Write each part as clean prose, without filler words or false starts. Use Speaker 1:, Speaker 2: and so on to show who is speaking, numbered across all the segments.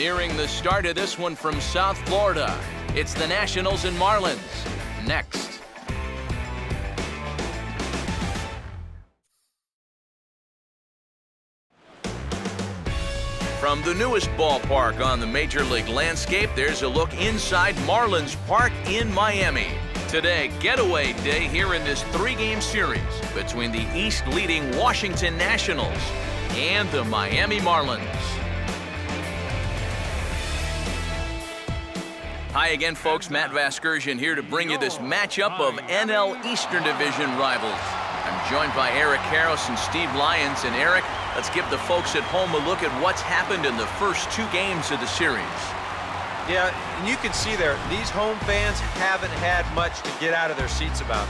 Speaker 1: nearing the start of this one from South Florida. It's the Nationals and Marlins. Next. From the newest ballpark on the Major League landscape, there's a look inside Marlins Park in Miami. Today, getaway day here in this three-game series between the East-leading Washington Nationals and the Miami Marlins. Hi again, folks. Matt Vasgersian here to bring you this matchup of NL Eastern Division rivals. I'm joined by Eric Karros and Steve Lyons. And Eric, let's give the folks at home a look at what's happened in the first two games of the series.
Speaker 2: Yeah, and you can see there, these home fans haven't had much to get out of their seats about.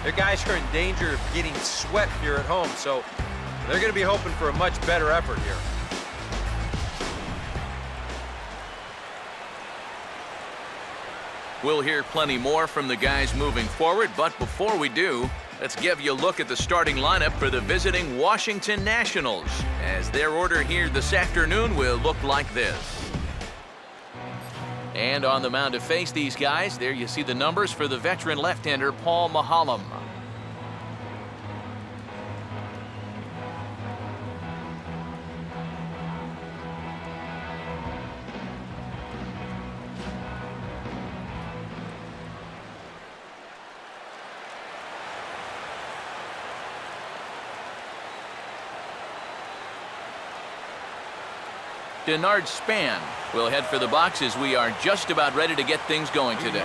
Speaker 2: Their guys are in danger of getting swept here at home, so they're going to be hoping for a much better effort here.
Speaker 1: We'll hear plenty more from the guys moving forward, but before we do, let's give you a look at the starting lineup for the visiting Washington Nationals, as their order here this afternoon will look like this. And on the mound to face these guys, there you see the numbers for the veteran left-hander Paul Maholm. Denard Span will head for the box as we are just about ready to get things going today.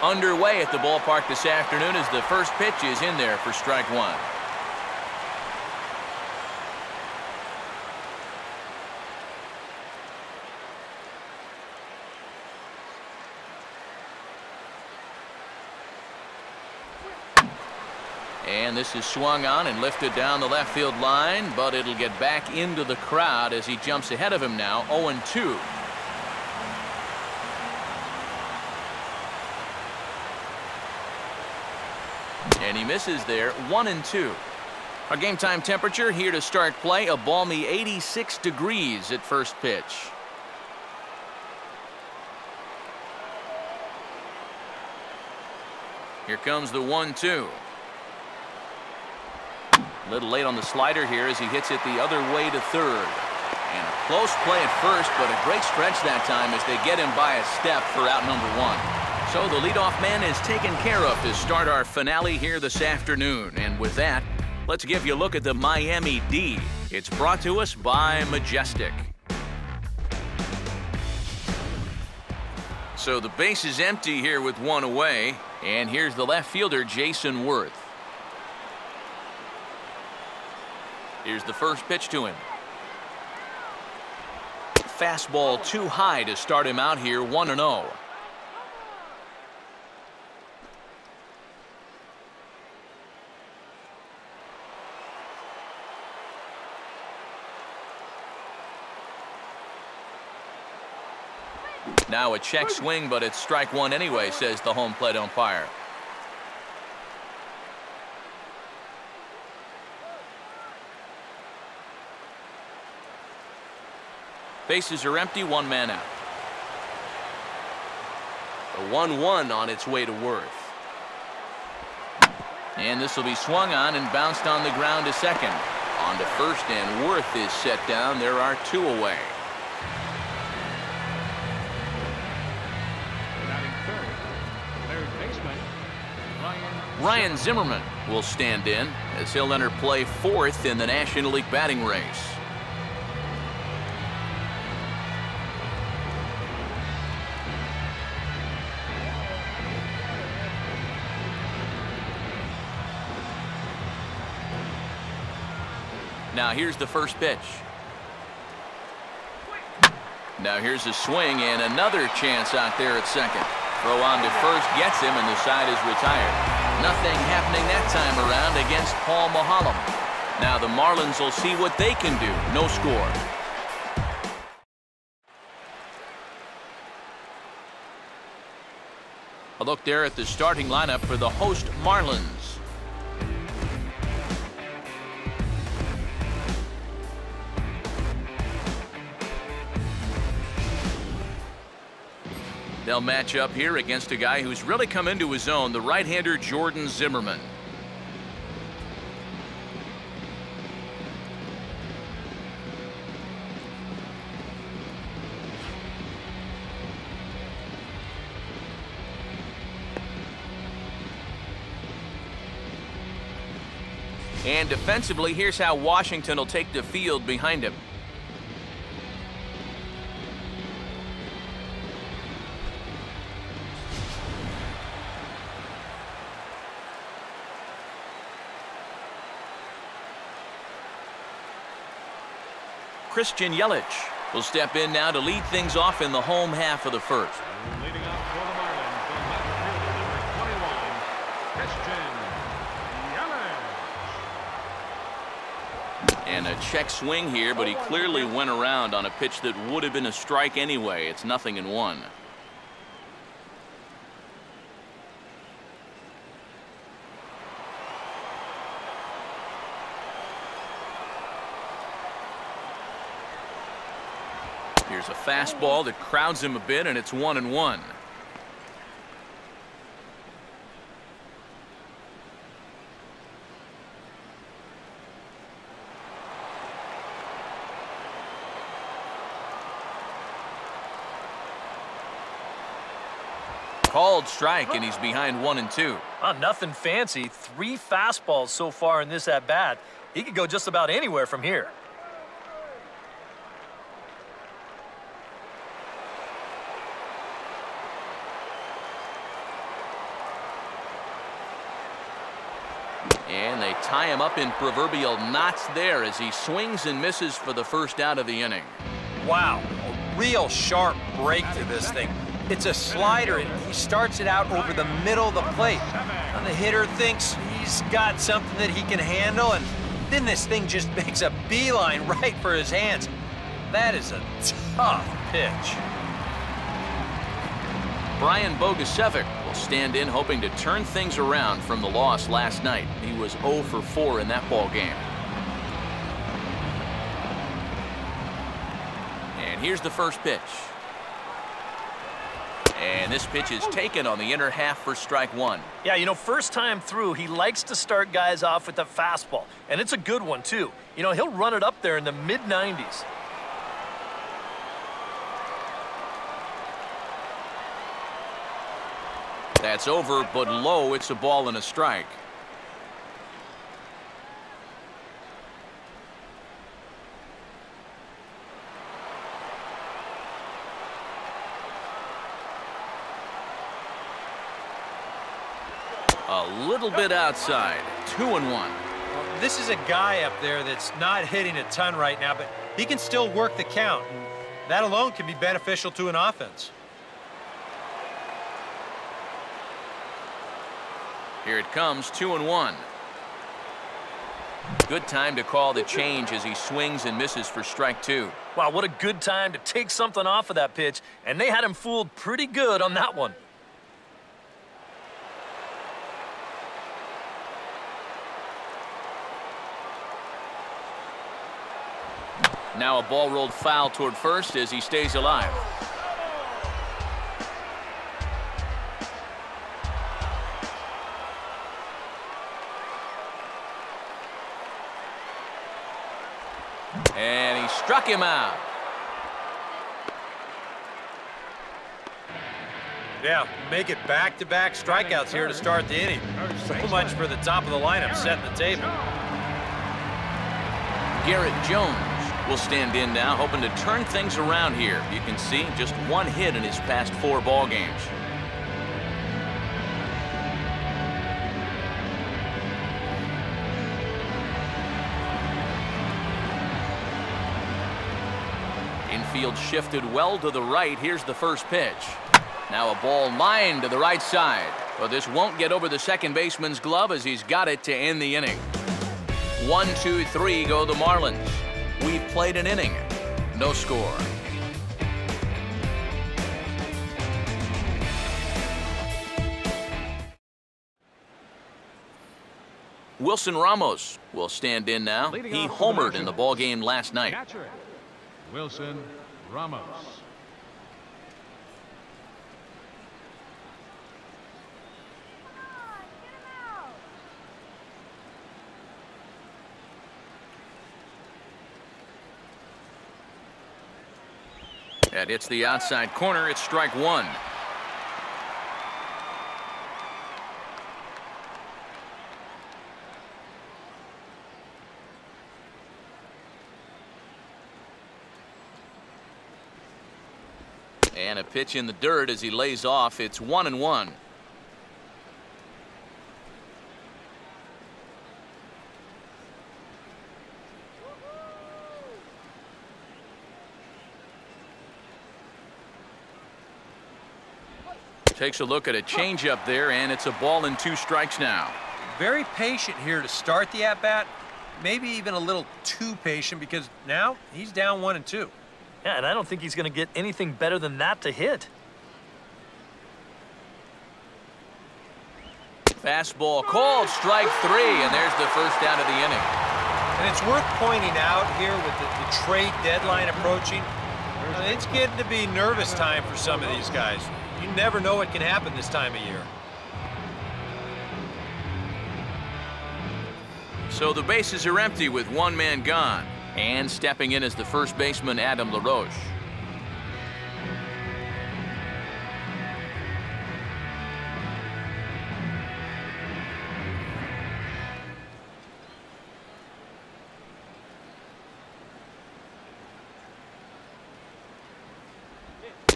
Speaker 1: Underway at the ballpark this afternoon as the first pitch is in there for strike one. And this is swung on and lifted down the left field line, but it'll get back into the crowd as he jumps ahead of him now, 0-2. And he misses there, 1-2. Our game time temperature here to start play, a balmy 86 degrees at first pitch. Here comes the 1-2. A little late on the slider here as he hits it the other way to third. And a close play at first, but a great stretch that time as they get him by a step for out number one. So the leadoff man is taken care of to start our finale here this afternoon. And with that, let's give you a look at the Miami D. It's brought to us by Majestic. So the base is empty here with one away. And here's the left fielder, Jason Worth. Here's the first pitch to him. Fastball too high to start him out here, 1-0. Now a check swing, but it's strike one anyway, says the home plate umpire. Bases are empty, one man out. A 1-1 on its way to Worth. And this will be swung on and bounced on the ground to second. On to first, and Worth is set down. There are two away. Ryan Zimmerman will stand in as he'll enter play fourth in the National League batting race. Now here's the first pitch. Now here's a swing and another chance out there at second. Throw on to first gets him, and the side is retired. Nothing happening that time around against Paul Maholm. Now the Marlins will see what they can do. No score. A look there at the starting lineup for the host Marlins. They'll match up here against a guy who's really come into his own, the right-hander Jordan Zimmerman. And defensively, here's how Washington will take the field behind him. Christian Yelich will step in now to lead things off in the home half of the first.
Speaker 3: Leading off for the Marlins, the left fielder, number 21, Christian Yelich.
Speaker 1: And a check swing here, but he clearly went around on a pitch that would have been a strike anyway. It's 0-1. Here's a fastball that crowds him a bit, and it's 1-1. Called strike, and he's behind 1-2.
Speaker 4: Nothing fancy. 3 fastballs so far in this at-bat. He could go just about anywhere from here.
Speaker 1: And they tie him up in proverbial knots there as he swings and misses for the first out of the inning.
Speaker 2: Wow, a real sharp break to this thing. It's a slider, and he starts it out over the middle of the plate. And the hitter thinks he's got something that he can handle, and then this thing just makes a beeline right for his hands. That is a tough pitch.
Speaker 1: Brian Bogusevic will stand in, hoping to turn things around from the loss last night. He was 0 for 4 in that ball game. And here's the first pitch. And this pitch is taken on the inner half for strike 1.
Speaker 4: Yeah, you know, first time through, he likes to start guys off with a fastball. And it's a good one, too. You know, he'll run it up there in the mid-90s.
Speaker 1: That's over, but low. It's a ball and a strike. A little bit outside. 2-1.
Speaker 2: This is a guy up there that's not hitting a ton right now, but he can still work the count. And that alone can be beneficial to an offense.
Speaker 1: Here it comes, 2-1. Good time to call the change as he swings and misses for strike 2.
Speaker 4: Wow, what a good time to take something off of that pitch. And they had him fooled pretty good on that one.
Speaker 1: Now a ball rolled foul toward first as he stays alive. And he struck him out.
Speaker 2: Yeah, make it back-to-back strikeouts here to start the inning. So much for the top of the lineup setting the table.
Speaker 1: Garrett Jones will stand in now, hoping to turn things around here. You can see just 1 hit in his past 4 ball games. Infield shifted well to the right. Here's the first pitch. Now a ball lined to the right side. But this won't get over the second baseman's glove as he's got it to end the inning. 1, 2, 3 go the Marlins. We've played an inning. No score. Wilson Ramos will stand in now. He homered in the ball game last night.
Speaker 3: Wilson Ramos.
Speaker 1: That hits the outside corner. It's strike one. And a pitch in the dirt as he lays off. It's 1-1. Takes a look at a changeup there, and it's a ball and 2 strikes now.
Speaker 2: Very patient here to start the at-bat. Maybe even a little too patient because now he's down 1-2.
Speaker 4: Yeah, and I don't think he's going to get anything better than that to hit.
Speaker 1: Fastball called, strike 3, and there's the first out of the inning.
Speaker 2: And it's worth pointing out here with the trade deadline approaching, it's getting to be nervous time for some of these guys. You never know what can happen this time of year.
Speaker 1: So the bases are empty with 1 man gone. And stepping in is the first baseman, Adam LaRoche.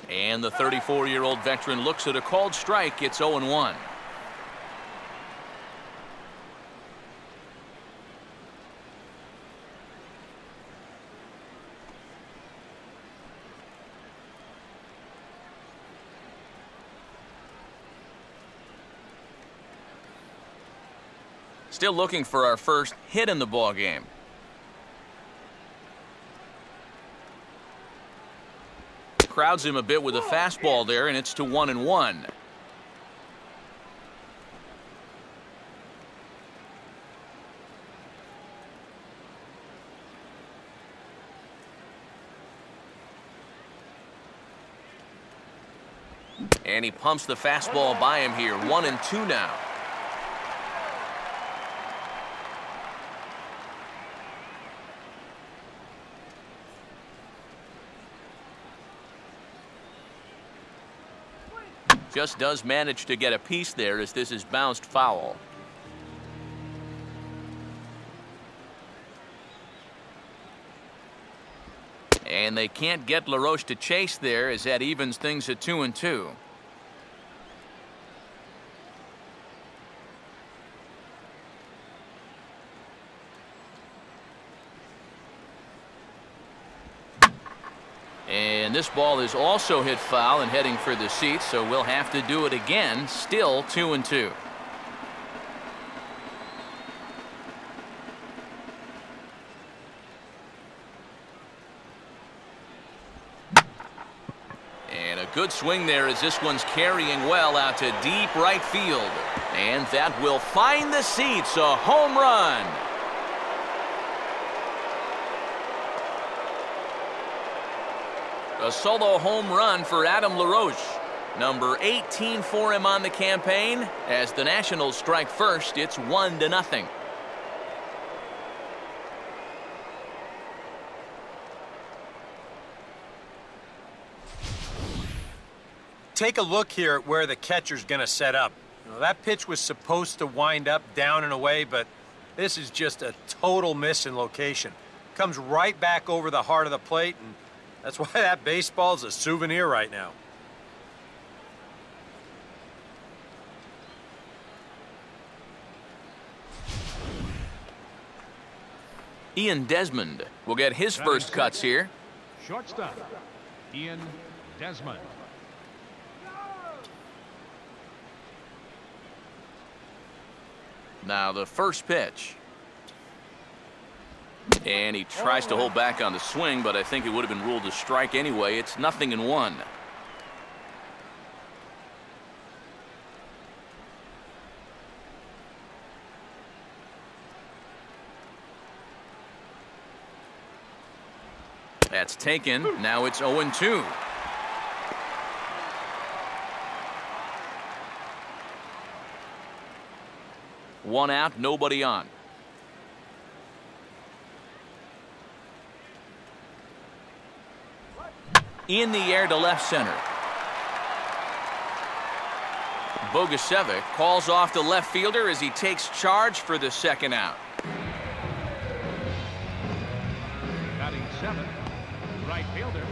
Speaker 1: And the 34-year-old veteran looks at a called strike. It's 0-1. Still looking for our first hit in the ball game. Crowds him a bit with a fastball there, and it's to 1-1. And he pumps the fastball by him here. 1-2 now. Just does manage to get a piece there as this is bounced foul. And they can't get LaRoche to chase there as that evens things at 2-2. And this ball is also hit foul and heading for the seats, so we'll have to do it again. Still 2-2. And a good swing there as this one's carrying well out to deep right field. And that will find the seats. A home run. A solo home run for Adam LaRoche. Number 18 for him on the campaign. As the Nationals strike first, it's 1-0.
Speaker 2: Take a look here at where the catcher's going to set up. You know, that pitch was supposed to wind up down and away, but this is just a total miss in location. Comes right back over the heart of the plate, and that's why that baseball is a souvenir right now.
Speaker 1: Ian Desmond will get his first cuts here.
Speaker 3: Shortstop, Ian Desmond.
Speaker 1: Now the first pitch. And he tries to hold back on the swing, but I think it would have been ruled a strike anyway. It's 0-1. That's taken. Now it's 0-2. One out, nobody on. In the air to left center. Bogusevic calls off the left fielder as he takes charge for the second out.
Speaker 3: Batting 7th, right fielder,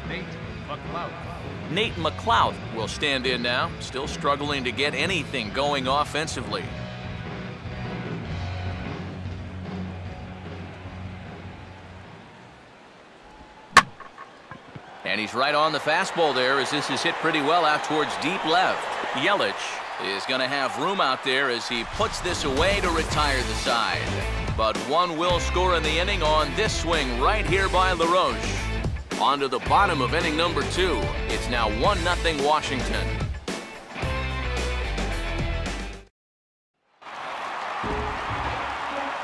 Speaker 3: Nate McLeod.
Speaker 1: Nate McLeod will stand in now, still struggling to get anything going offensively. And he's right on the fastball there as this is hit pretty well out towards deep left. Yelich is going to have room out there as he puts this away to retire the side. But one will score in the inning on this swing right here by LaRoche. On to the bottom of inning number 2. It's now 1-0 Washington.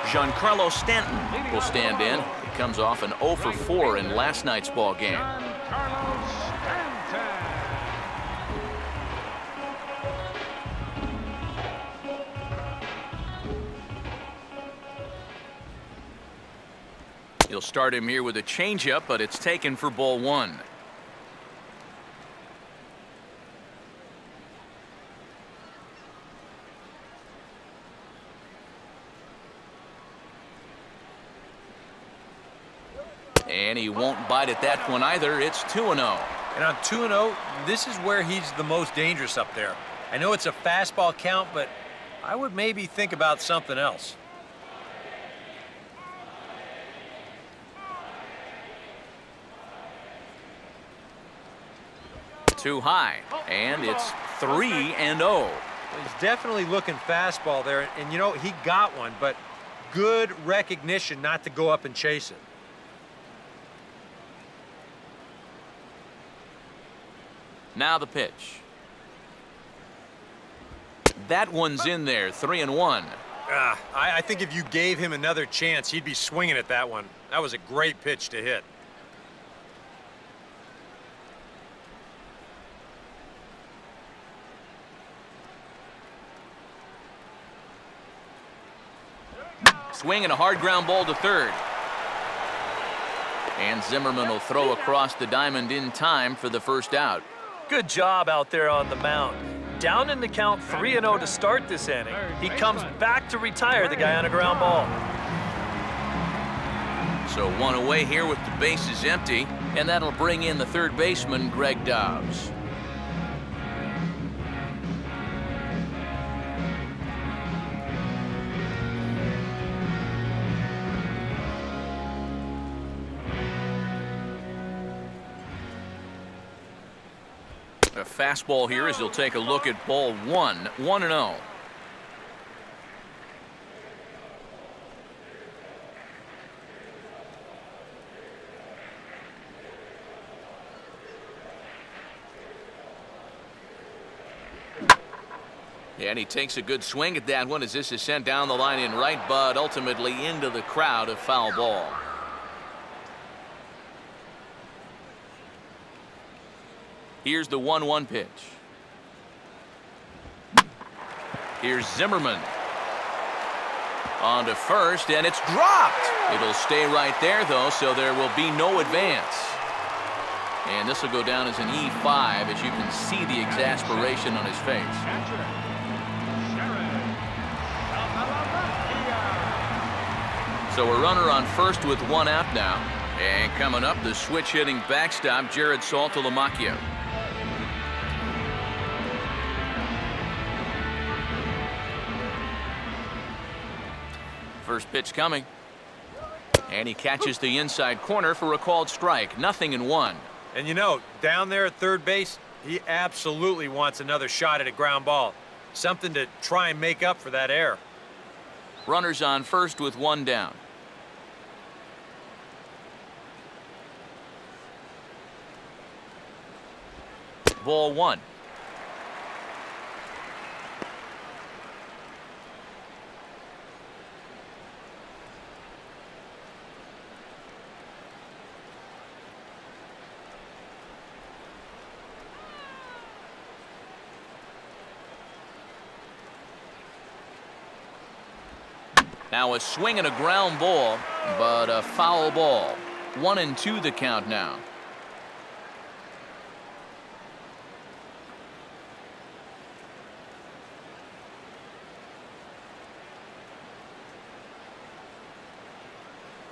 Speaker 1: Giancarlo Stanton will stand in. He comes off an 0 for 4 in last night's ball game.
Speaker 3: Giancarlo Stanton.
Speaker 1: He'll start him here with a changeup, but it's taken for ball 1. And he won't bite at that one either. It's 2-0.
Speaker 2: And on 2-0, this is where he's the most dangerous up there. I know it's a fastball count, but I would maybe think about something else.
Speaker 1: Too high, and it's 3-0.
Speaker 2: He's definitely looking fastball there, and you know, he got one, but good recognition not to go up and chase it.
Speaker 1: Now the pitch. That one's in there, 3-1.
Speaker 2: I think if you gave him another chance, he'd be swinging at that one. That was a great pitch to hit.
Speaker 1: Swing and a hard ground ball to third. And Zimmerman will throw across the diamond in time for the first out.
Speaker 4: Good job out there on the mound. Down in the count 3-0 to start this inning. He comes back to retire the guy on a ground ball.
Speaker 1: So one away here with the bases empty, and that'll bring in the third baseman, Greg Dobbs. A fastball here as he'll take a look at ball 1, 1-0. And he takes a good swing at that one as this is sent down the line in right, but ultimately into the crowd, a foul ball. Here's the 1-1 pitch. Here's Zimmerman. On to first, and it's dropped. It'll stay right there, though, so there will be no advance. And this will go down as an E5 as you can see the exasperation on his face. So a runner on first with one out now. And coming up, the switch-hitting backstop, Jared Saltalamacchia. First pitch coming. And he catches the inside corner for a called strike. 0-1.
Speaker 2: And you know, down there at third base, he absolutely wants another shot at a ground ball. Something to try and make up for that error.
Speaker 1: Runners on first with one down. Ball 1. Now a swing and a ground ball, but a foul ball. 1-2 the count now.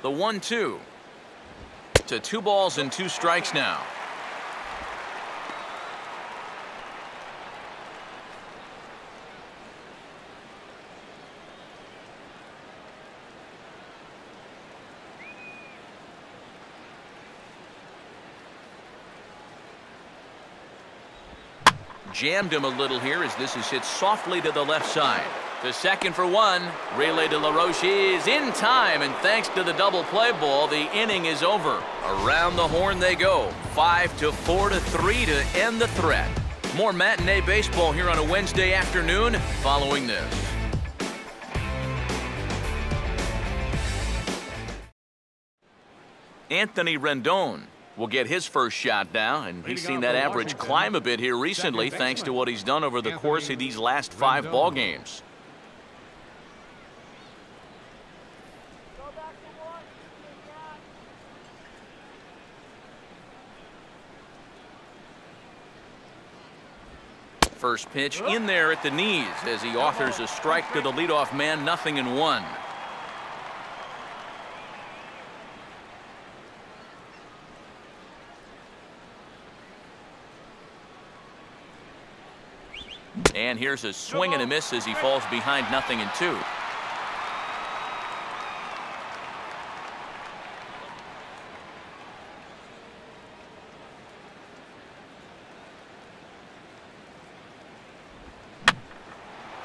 Speaker 1: The 1-2. To 2 balls and 2 strikes now. Jammed him a little here as this is hit softly to the left side. To second for 1. Relay to LaRoche is in time, and thanks to the double play ball, the inning is over. Around the horn they go. 5-4 to 3 to end the threat. More matinee baseball here on a Wednesday afternoon following this. Anthony Rendon will get his first shot now, and he's seen that average climb a bit here recently thanks to what he's done over the course of these last 5 ball games. First pitch in there at the knees as he offers a strike to the leadoff man, 0-1. And here's a swing and a miss as he falls behind 0-2.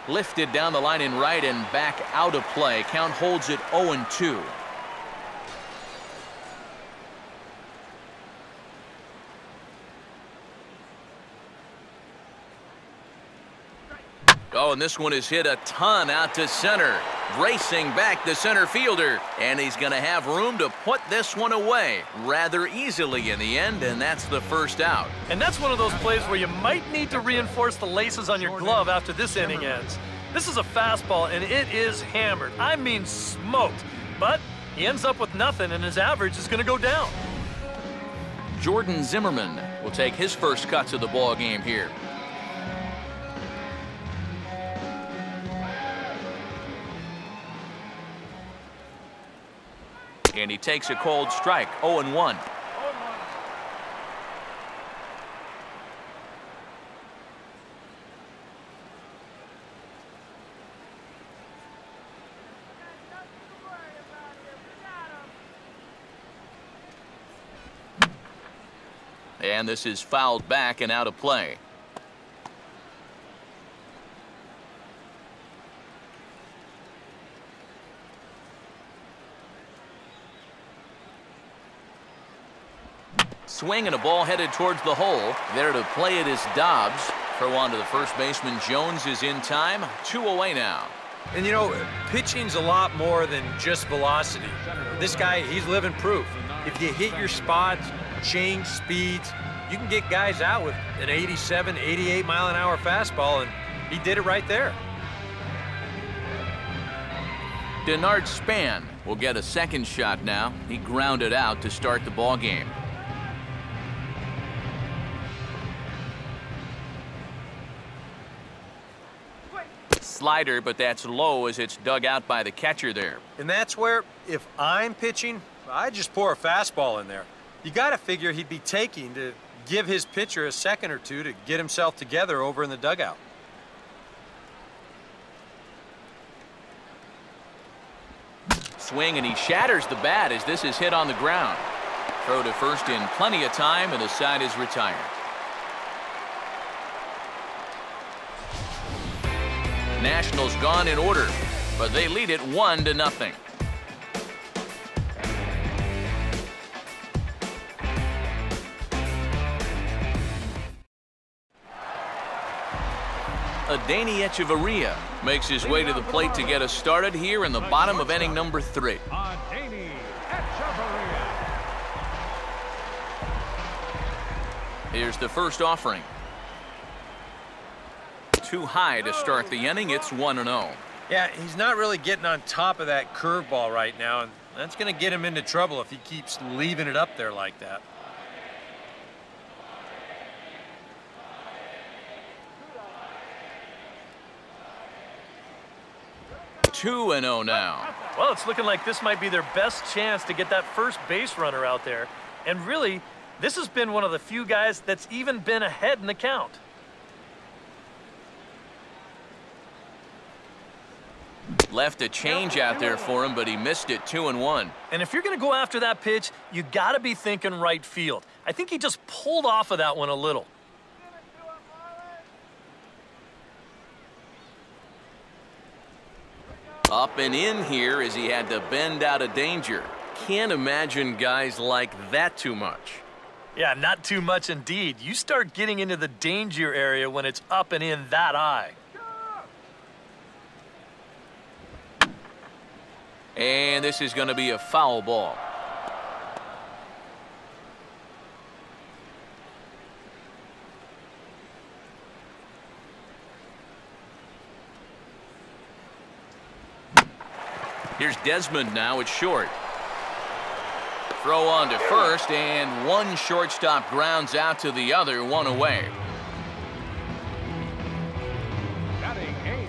Speaker 1: Lifted down the line in right and back out of play. Count holds it 0-2. Oh, and this one is hit a ton out to center. Racing back the center fielder. And he's going to have room to put this one away rather easily in the end, and that's the first out.
Speaker 4: And that's one of those plays where you might need to reinforce the laces on your glove after this inning ends. This is a fastball, and it is hammered. I mean smoked. But he ends up with nothing, and his average is going to go down.
Speaker 1: Jordan Zimmerman will take his first cuts of the ball game here. And he takes a cold strike, 0-1. And this is fouled back and out of play. Swing and a ball headed towards the hole. There to play it is Dobbs. Throw on to the first baseman. Jones is in time. 2 away now.
Speaker 2: And you know, pitching's a lot more than just velocity. This guy, he's living proof. If you hit your spots, change speeds, you can get guys out with an 87, 88 mile an hour fastball, and he did it right there.
Speaker 1: Denard Span will get a second shot now. He grounded out to start the ball game. Slider, but that's low as it's dug out by the catcher there.
Speaker 2: And that's where, if I'm pitching, I just pour a fastball in there. You got to figure he'd be taking to give his pitcher a second or two to get himself together over in the dugout.
Speaker 1: Swing, and he shatters the bat as this is hit on the ground. Throw to first in plenty of time, and the side is retired. Nationals gone in order, but they lead it 1-0. Adeiny Echeverria makes his way to the plate to get us started here in the bottom of inning number 3.
Speaker 3: Adeiny Echeverria.
Speaker 1: Here's the first offering. Too high to start the inning. It's 1-0.
Speaker 2: Yeah, he's not really getting on top of that curveball right now, and that's going to get him into trouble if he keeps leaving it up there like that.
Speaker 1: Two 2-0 now.
Speaker 4: Well, it's looking like this might be their best chance to get that first base runner out there. And really, this has been one of the few guys that's even been ahead in the count.
Speaker 1: Left a change out there for him, but he missed it. 2-1.
Speaker 4: And if you're going to go after that pitch, you got to be thinking right field. I think he just pulled off of that one a little.
Speaker 1: Up and in here as he had to bend out of danger. Can't imagine guys like that too much.
Speaker 4: Yeah, not too much indeed. You start getting into the danger area when it's up and in that high.
Speaker 1: And this is going to be a foul ball. Here's Desmond now at short. Throw on to first, and one shortstop grounds out to the other, one away.
Speaker 3: Batting 8,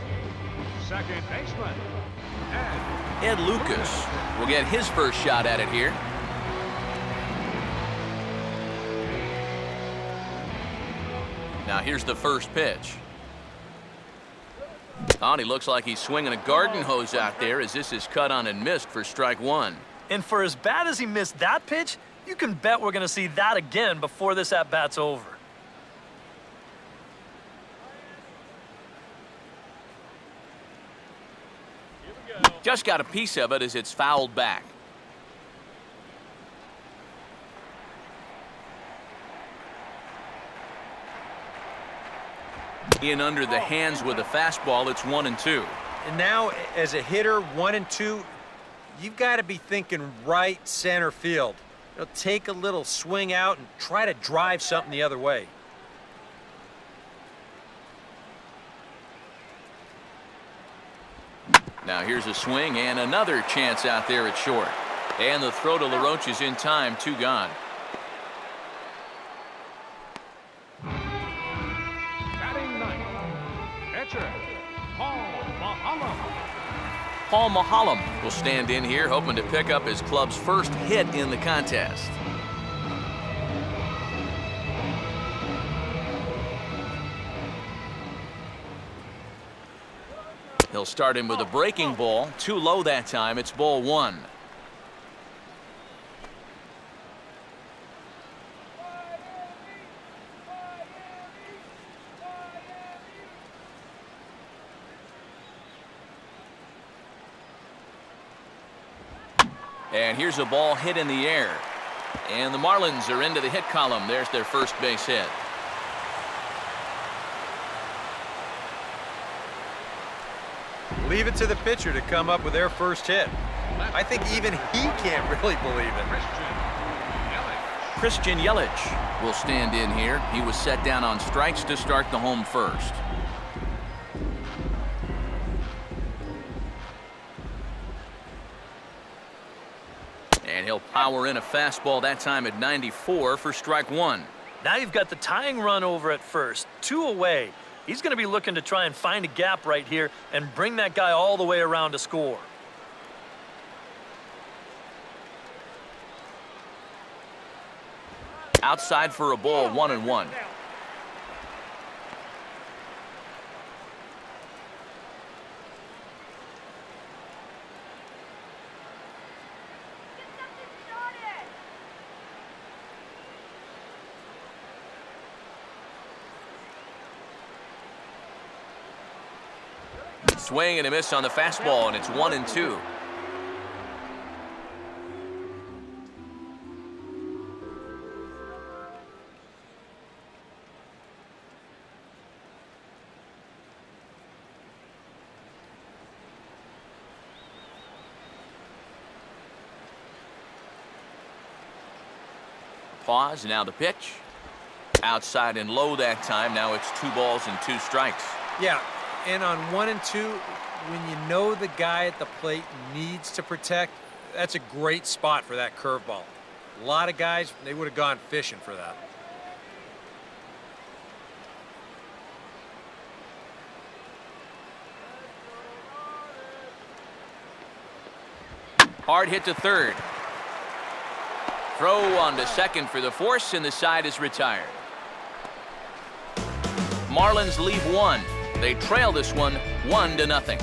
Speaker 3: second baseman,
Speaker 1: Ed Lucas will get his first shot at it here. Now here's the first pitch. He looks like he's swinging a garden hose out there as this is cut on and missed for strike one.
Speaker 4: And for as bad as he missed that pitch, you can bet we're going to see that again before this at-bat's over.
Speaker 1: Just got a piece of it as it's fouled back. In under the hands with a fastball, it's 1-2.
Speaker 2: And now, as a hitter, 1-2, you've got to be thinking right center field. Take a little swing out and try to drive something the other way.
Speaker 1: Now here's a swing and another chance out there at short. And the throw to LaRoche is in time, 2 gone.
Speaker 3: batting 9th, pitcher,
Speaker 1: Paul Mahallam will stand in here, hoping to pick up his club's first hit in the contest. He'll start him with a breaking ball. Too low that time. It's ball 1. And here's a ball hit in the air. And the Marlins are into the hit column. There's their first base hit.
Speaker 2: Leave it to the pitcher to come up with their first hit. I think even he can't really believe it.
Speaker 1: Christian Yelich will stand in here. He was set down on strikes to start the home first. And he'll power in a fastball that time at 94 for strike 1.
Speaker 4: Now you've got the tying run over at first, 2 away. He's going to be looking to try and find a gap right here and bring that guy all the way around to score.
Speaker 1: Outside for a ball, 1-1. Swing and a miss on the fastball, and it's 1-2. Pause, now the pitch. Outside and low that time. Now it's 2 balls and 2 strikes.
Speaker 2: Yeah. And on 1 and 2, when you know the guy at the plate needs to protect, that's a great spot for that curveball. A lot of guys, they would have gone fishing for that.
Speaker 1: Hard hit to third. Throw on to second for the force, and the side is retired. Marlins leave one. They trail this one 1-0.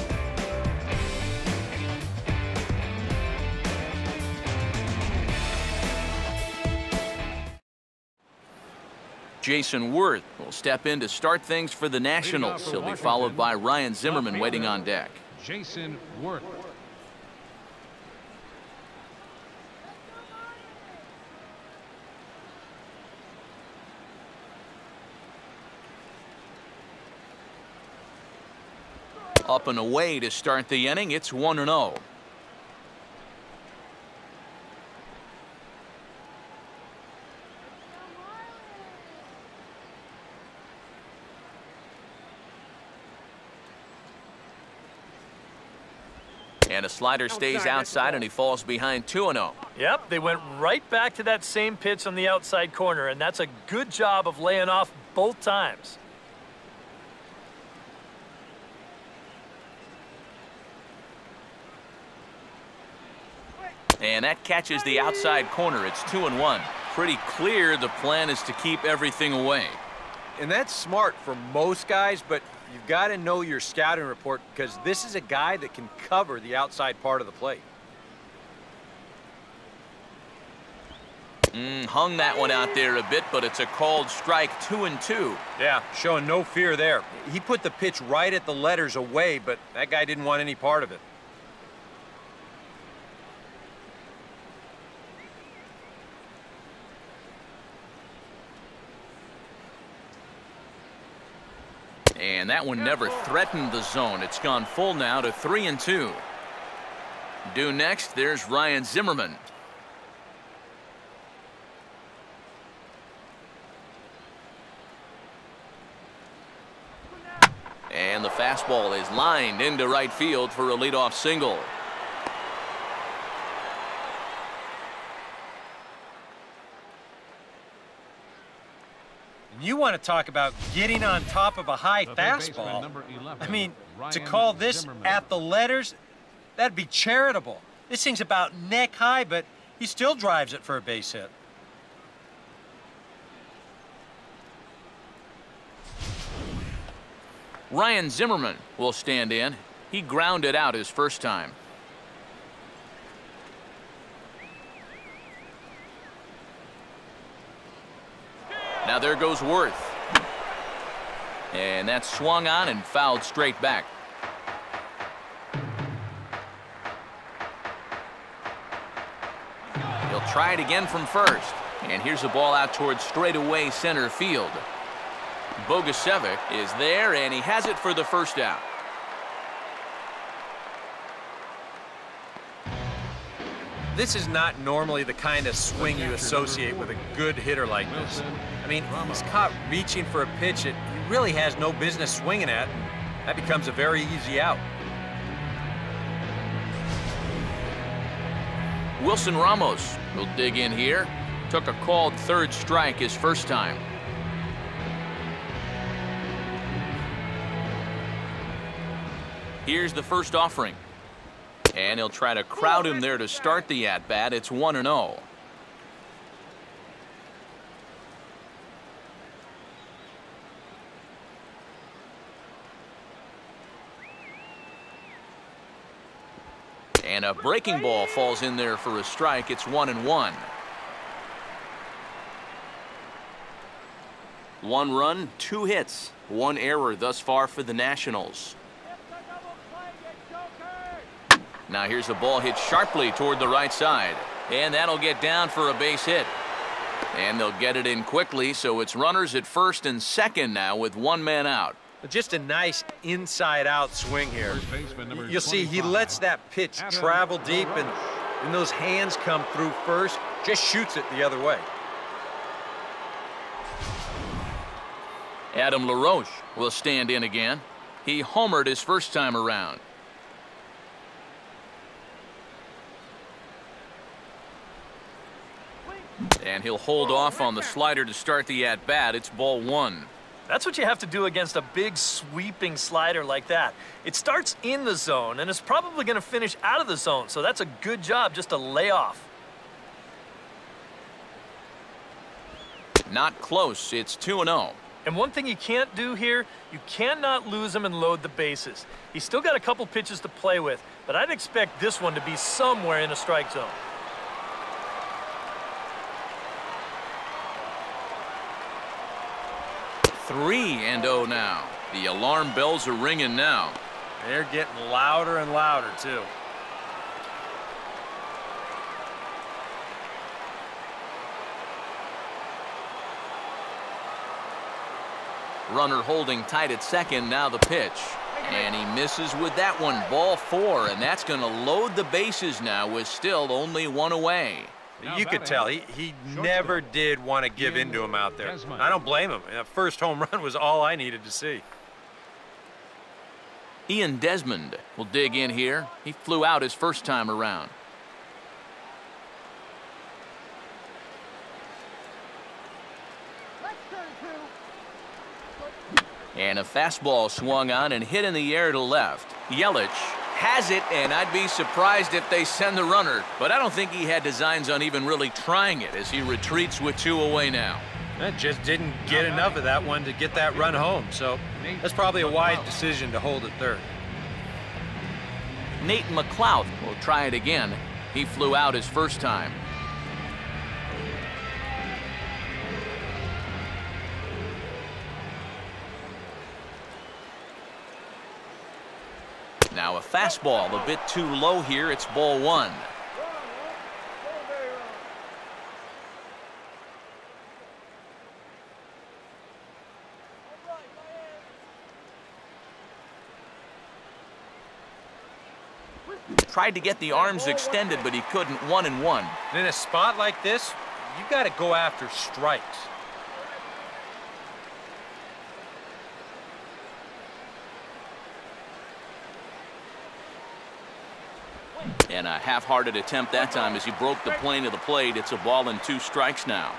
Speaker 1: Jason Worth will step in to start things for the Nationals. He'll be followed by Ryan Zimmerman waiting on deck.
Speaker 3: Jason Worth.
Speaker 1: Up and away to start the inning. It's 1-0. And a slider stays outside, and he falls behind 2-0.
Speaker 4: Yep, they went right back to that same pitch on the outside corner, and that's a good job of laying off both times.
Speaker 1: And that catches the outside corner. It's 2-1. Pretty clear the plan is to keep everything away.
Speaker 2: And that's smart for most guys, but you've got to know your scouting report because this is a guy that can cover the outside part of the plate.
Speaker 1: Hung that one out there a bit, but it's a called strike. 2-2.
Speaker 2: Yeah, showing no fear there. He put the pitch right at the letters away, but that guy didn't want any part of it.
Speaker 1: And that one never threatened the zone. It's gone full now to 3-2. Due next, there's Ryan Zimmerman. And the fastball is lined into right field for a leadoff single.
Speaker 2: You want to talk about getting on top of a high fastball. I mean, to call this at the letters, that'd be charitable. This thing's about neck high, but he still drives it for a base hit.
Speaker 1: Ryan Zimmerman will stand in. He grounded out his first time. Now there goes Worth. And that's swung on and fouled straight back. He'll try it again from first. And here's a ball out towards straightaway center field. Bogusevic is there, and he has it for the first out.
Speaker 2: This is not normally the kind of swing you associate with a good hitter like this. I mean, he's caught reaching for a pitch that he really has no business swinging at, and that becomes a very easy out.
Speaker 1: Wilson Ramos will dig in here. Took a called third strike his first time. Here's the first offering. And he'll try to crowd him there to start the at-bat. It's 1-0. And a breaking ball falls in there for a strike. It's 1-1. 1 run, 2 hits, 1 error thus far for the Nationals. Now here's the ball hit sharply toward the right side. And that'll get down for a base hit. And they'll get it in quickly, so it's runners at first and second now with 1 man out.
Speaker 2: Just a nice inside-out swing here. You'll see he lets that pitch travel deep, and those hands come through first, just shoots it the other way.
Speaker 1: Adam LaRoche will stand in again. He homered his first time around. And he'll hold off on the slider to start the at-bat. It's ball 1.
Speaker 4: That's what you have to do against a big sweeping slider like that. It starts in the zone and is probably going to finish out of the zone, so that's a good job just to lay off.
Speaker 1: Not close. It's 2-0.
Speaker 4: And one thing you can't do here, you cannot lose him and load the bases. He's still got a couple pitches to play with, but I'd expect this one to be somewhere in a strike zone.
Speaker 1: 3-0 now. The alarm bells are ringing now.
Speaker 2: They're getting louder and louder, too.
Speaker 1: Runner holding tight at second. Now the pitch. And he misses with that one. Ball 4, and that's going to load the bases now with still only one away.
Speaker 2: You could tell he never did want to give in to him out there. I don't blame him. That first home run was all I needed to see.
Speaker 1: Ian Desmond will dig in here. He flew out his first time around. And a fastball swung on and hit in the air to left. Yelich has it, and I'd be surprised if they send the runner, but I don't think he had designs on even really trying it as he retreats with 2 away now.
Speaker 2: That just didn't get enough of that one to get that run home, so that's probably a wise decision to hold at third.
Speaker 1: Nate McLeod will try it again. He flew out his first time. Now a fastball a bit too low here. It's ball 1. Tried to get the arms extended, but he couldn't. 1-1.
Speaker 2: In a spot like this, you got to go after strikes.
Speaker 1: And a half-hearted attempt that time as he broke the plane of the plate. It's a ball and 2 strikes now.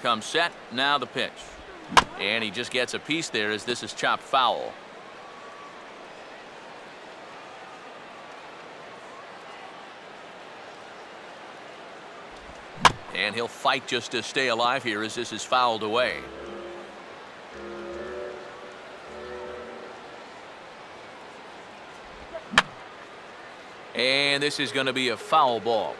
Speaker 1: Comes set, now the pitch. And he just gets a piece there as this is chopped foul. And he'll fight just to stay alive here as this is fouled away. And this is going to be a foul ball.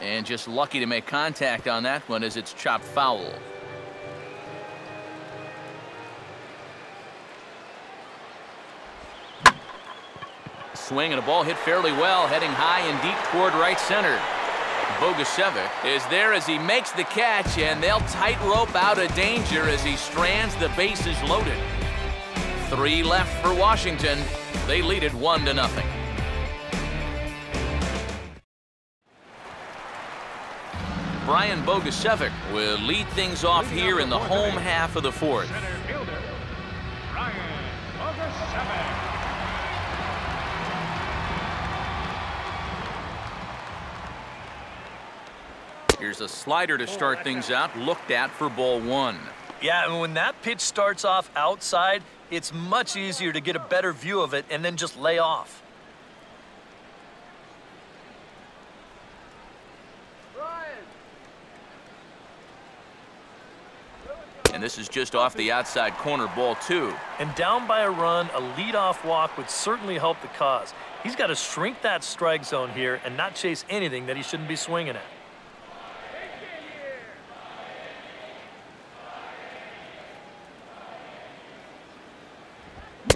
Speaker 1: And just lucky to make contact on that one as it's chopped foul. Swing and a ball hit fairly well, heading high and deep toward right center. Bogusevic is there as he makes the catch, and they'll tightrope out of danger as he strands the bases loaded. 3 left for Washington. They lead it 1-0. Brian Bogusevic will lead things off here in the home half of the 4th.
Speaker 3: Center fielder, Brian Bogusevic.
Speaker 1: Here's a slider to start things out, looked at for ball 1.
Speaker 4: Yeah, and when that pitch starts off outside, it's much easier to get a better view of it and then just lay off.
Speaker 1: And this is just off the outside corner, ball 2.
Speaker 4: And down by a run, a leadoff walk would certainly help the cause. He's got to shrink that strike zone here and not chase anything that he shouldn't be swinging at.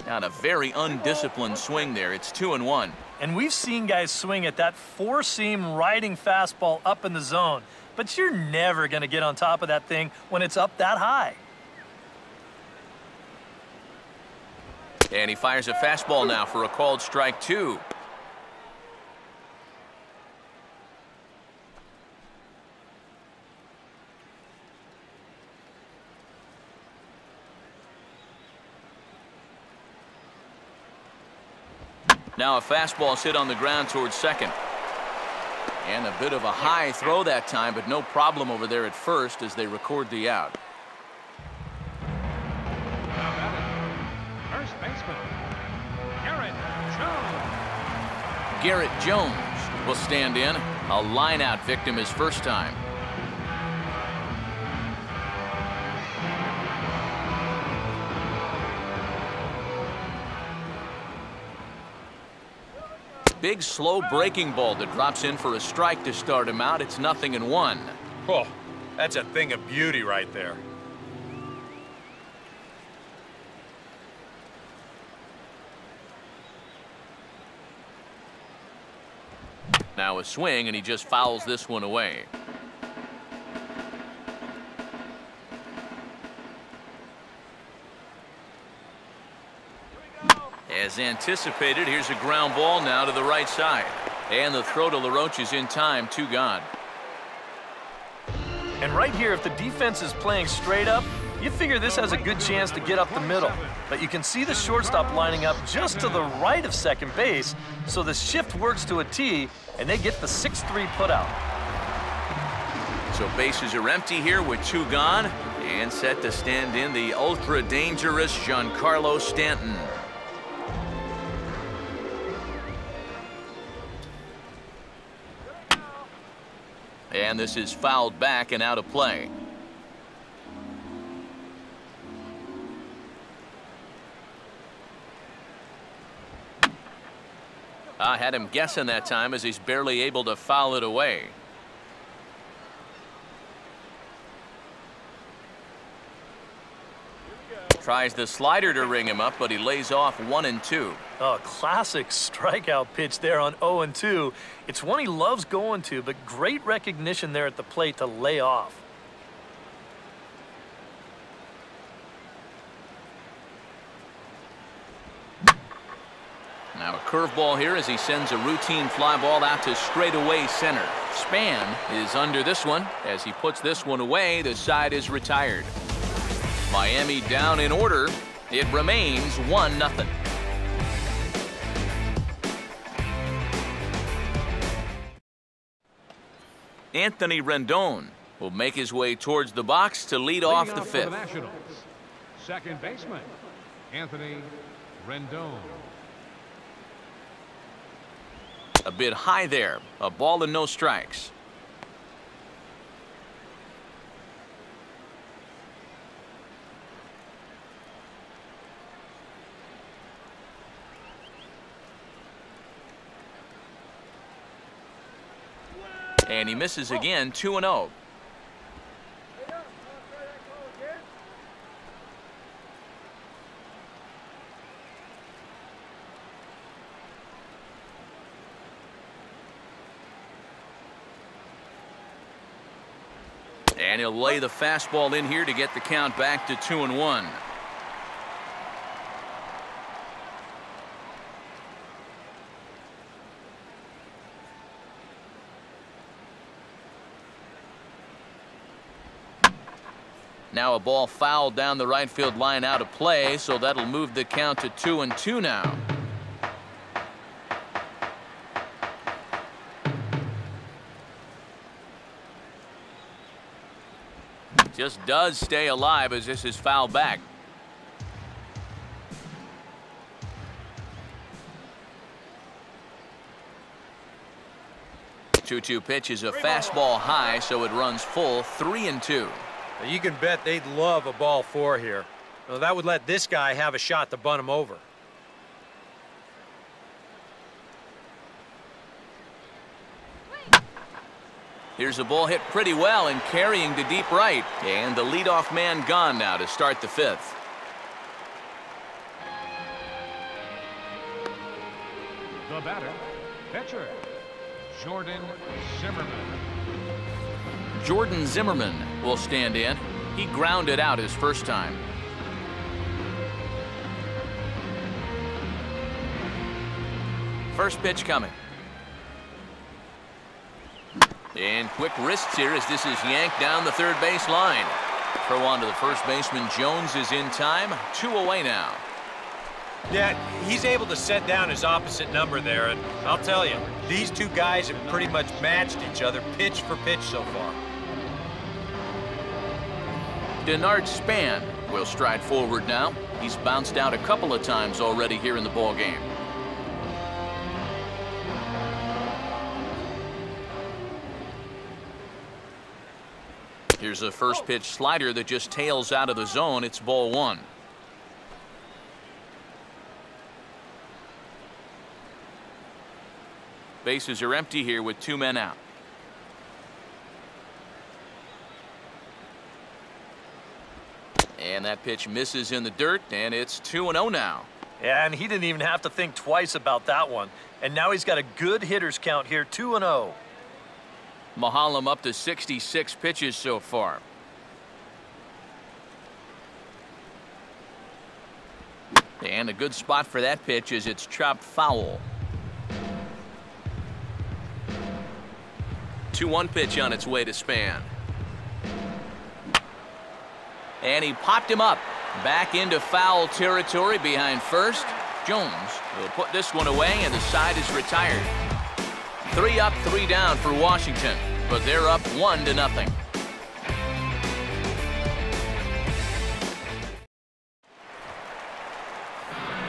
Speaker 1: Not a very undisciplined swing there. It's 2-1.
Speaker 4: And we've seen guys swing at that 4-seam riding fastball up in the zone. But you're never going to get on top of that thing when it's up that high.
Speaker 1: And he fires a fastball now for a called strike 2. Now a fastball hit on the ground towards second. And a bit of a high throw that time, but no problem over there at first as they record the out.
Speaker 3: First baseman, Garrett Jones.
Speaker 1: Garrett Jones will stand in. A line-out victim his first time. Big, slow breaking ball that drops in for a strike to start him out. It's 0-1.
Speaker 2: Oh, that's a thing of beauty right there.
Speaker 1: Now a swing, and he just fouls this one away. As anticipated, here's a ground ball now to the right side. And the throw to LaRoche is in time, 2 gone.
Speaker 4: And right here, if the defense is playing straight up, you figure this has a good chance to get up the middle. But you can see the shortstop lining up just to the right of second base, so the shift works to a T, and they get the 6-3 putout.
Speaker 1: So bases are empty here with 2 gone, and set to stand in the ultra-dangerous Giancarlo Stanton. And this is fouled back and out of play. I had him guessing that time as he's barely able to foul it away. Tries the slider to ring him up, but he lays off 1-2.
Speaker 4: Oh, classic strikeout pitch there on 0-2. It's one he loves going to, but great recognition there at the plate to lay off.
Speaker 1: Now a curveball here as he sends a routine fly ball out to straightaway center. Span is under this one. As he puts this one away, the side is retired. Miami down in order. It remains 1-0. Anthony Rendon will make his way towards the box to lead off the 5th.
Speaker 3: The Nationals, second baseman, Anthony Rendon.
Speaker 1: A bit high there. A ball and no strikes. And he misses again, 2-0. And he'll lay the fastball in here to get the count back to 2-1. Now a ball fouled down the right field line out of play, so that'll move the count to 2-2 now. Just does stay alive as this is fouled back. Two-two pitch is a fastball high, so it runs full, 3-2.
Speaker 2: You can bet they'd love a ball 4 here. Now, that would let this guy have a shot to bunt him over.
Speaker 1: Here's a ball hit pretty well and carrying to deep right. And the leadoff man gone now to start the 5th.
Speaker 3: The batter, pitcher, Jordan Zimmerman.
Speaker 1: Jordan Zimmerman will stand in. He grounded out his first time. First pitch coming. And quick wrists here as this is yanked down the third base line. Throw on to the first baseman. Jones is in time. 2 away now.
Speaker 2: Yeah, he's able to set down his opposite number there, and I'll tell you, these two guys have pretty much matched each other pitch for pitch so far.
Speaker 1: Denard Span will stride forward now. He's bounced out a couple of times already here in the ball game. Here's a first pitch slider that just tails out of the zone. It's ball one. Bases are empty here with 2 men out. And that pitch misses in the dirt, and it's 2-0 now.
Speaker 4: Yeah, and he didn't even have to think twice about that one. And now he's got a good hitters count here, 2-0.
Speaker 1: Mahalam up to 66 pitches so far. And a good spot for that pitch as it's chopped foul. 2-1 pitch on its way to Span. And he popped him up. Back into foul territory behind first. Jones will put this one away, and the side is retired. 3 up, 3 down for Washington, but they're up 1-0.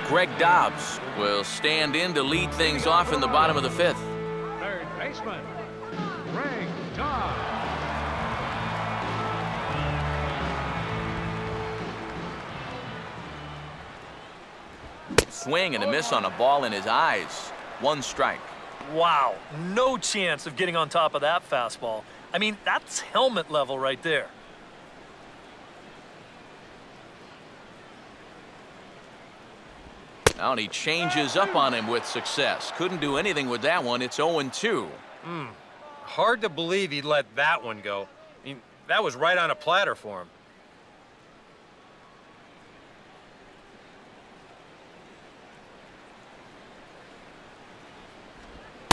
Speaker 1: Greg Dobbs will stand in to lead things off in the bottom of the 5th.
Speaker 3: Third baseman, Greg Dobbs.
Speaker 1: Swing and a miss on a ball in his eyes. 1 strike.
Speaker 4: Wow, no chance of getting on top of that fastball. I mean, that's helmet level right there.
Speaker 1: Now, and he changes up on him with success. Couldn't do anything with that one. It's 0-2.
Speaker 2: Hard to believe he let that one go. I mean, that was right on a platter for him.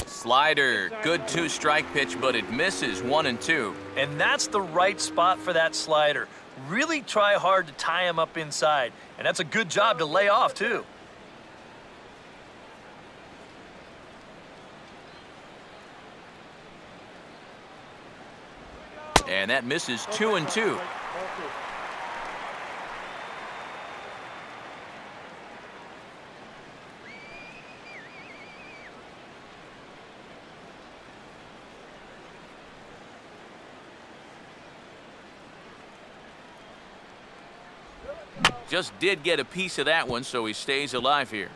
Speaker 1: Slider, good 2-strike pitch, but it misses. 1-2.
Speaker 4: And that's the right spot for that slider. Really try hard to tie him up inside. And that's a good job to lay off, too.
Speaker 1: And that misses. 2-2. Just did get a piece of that one, so he stays alive here.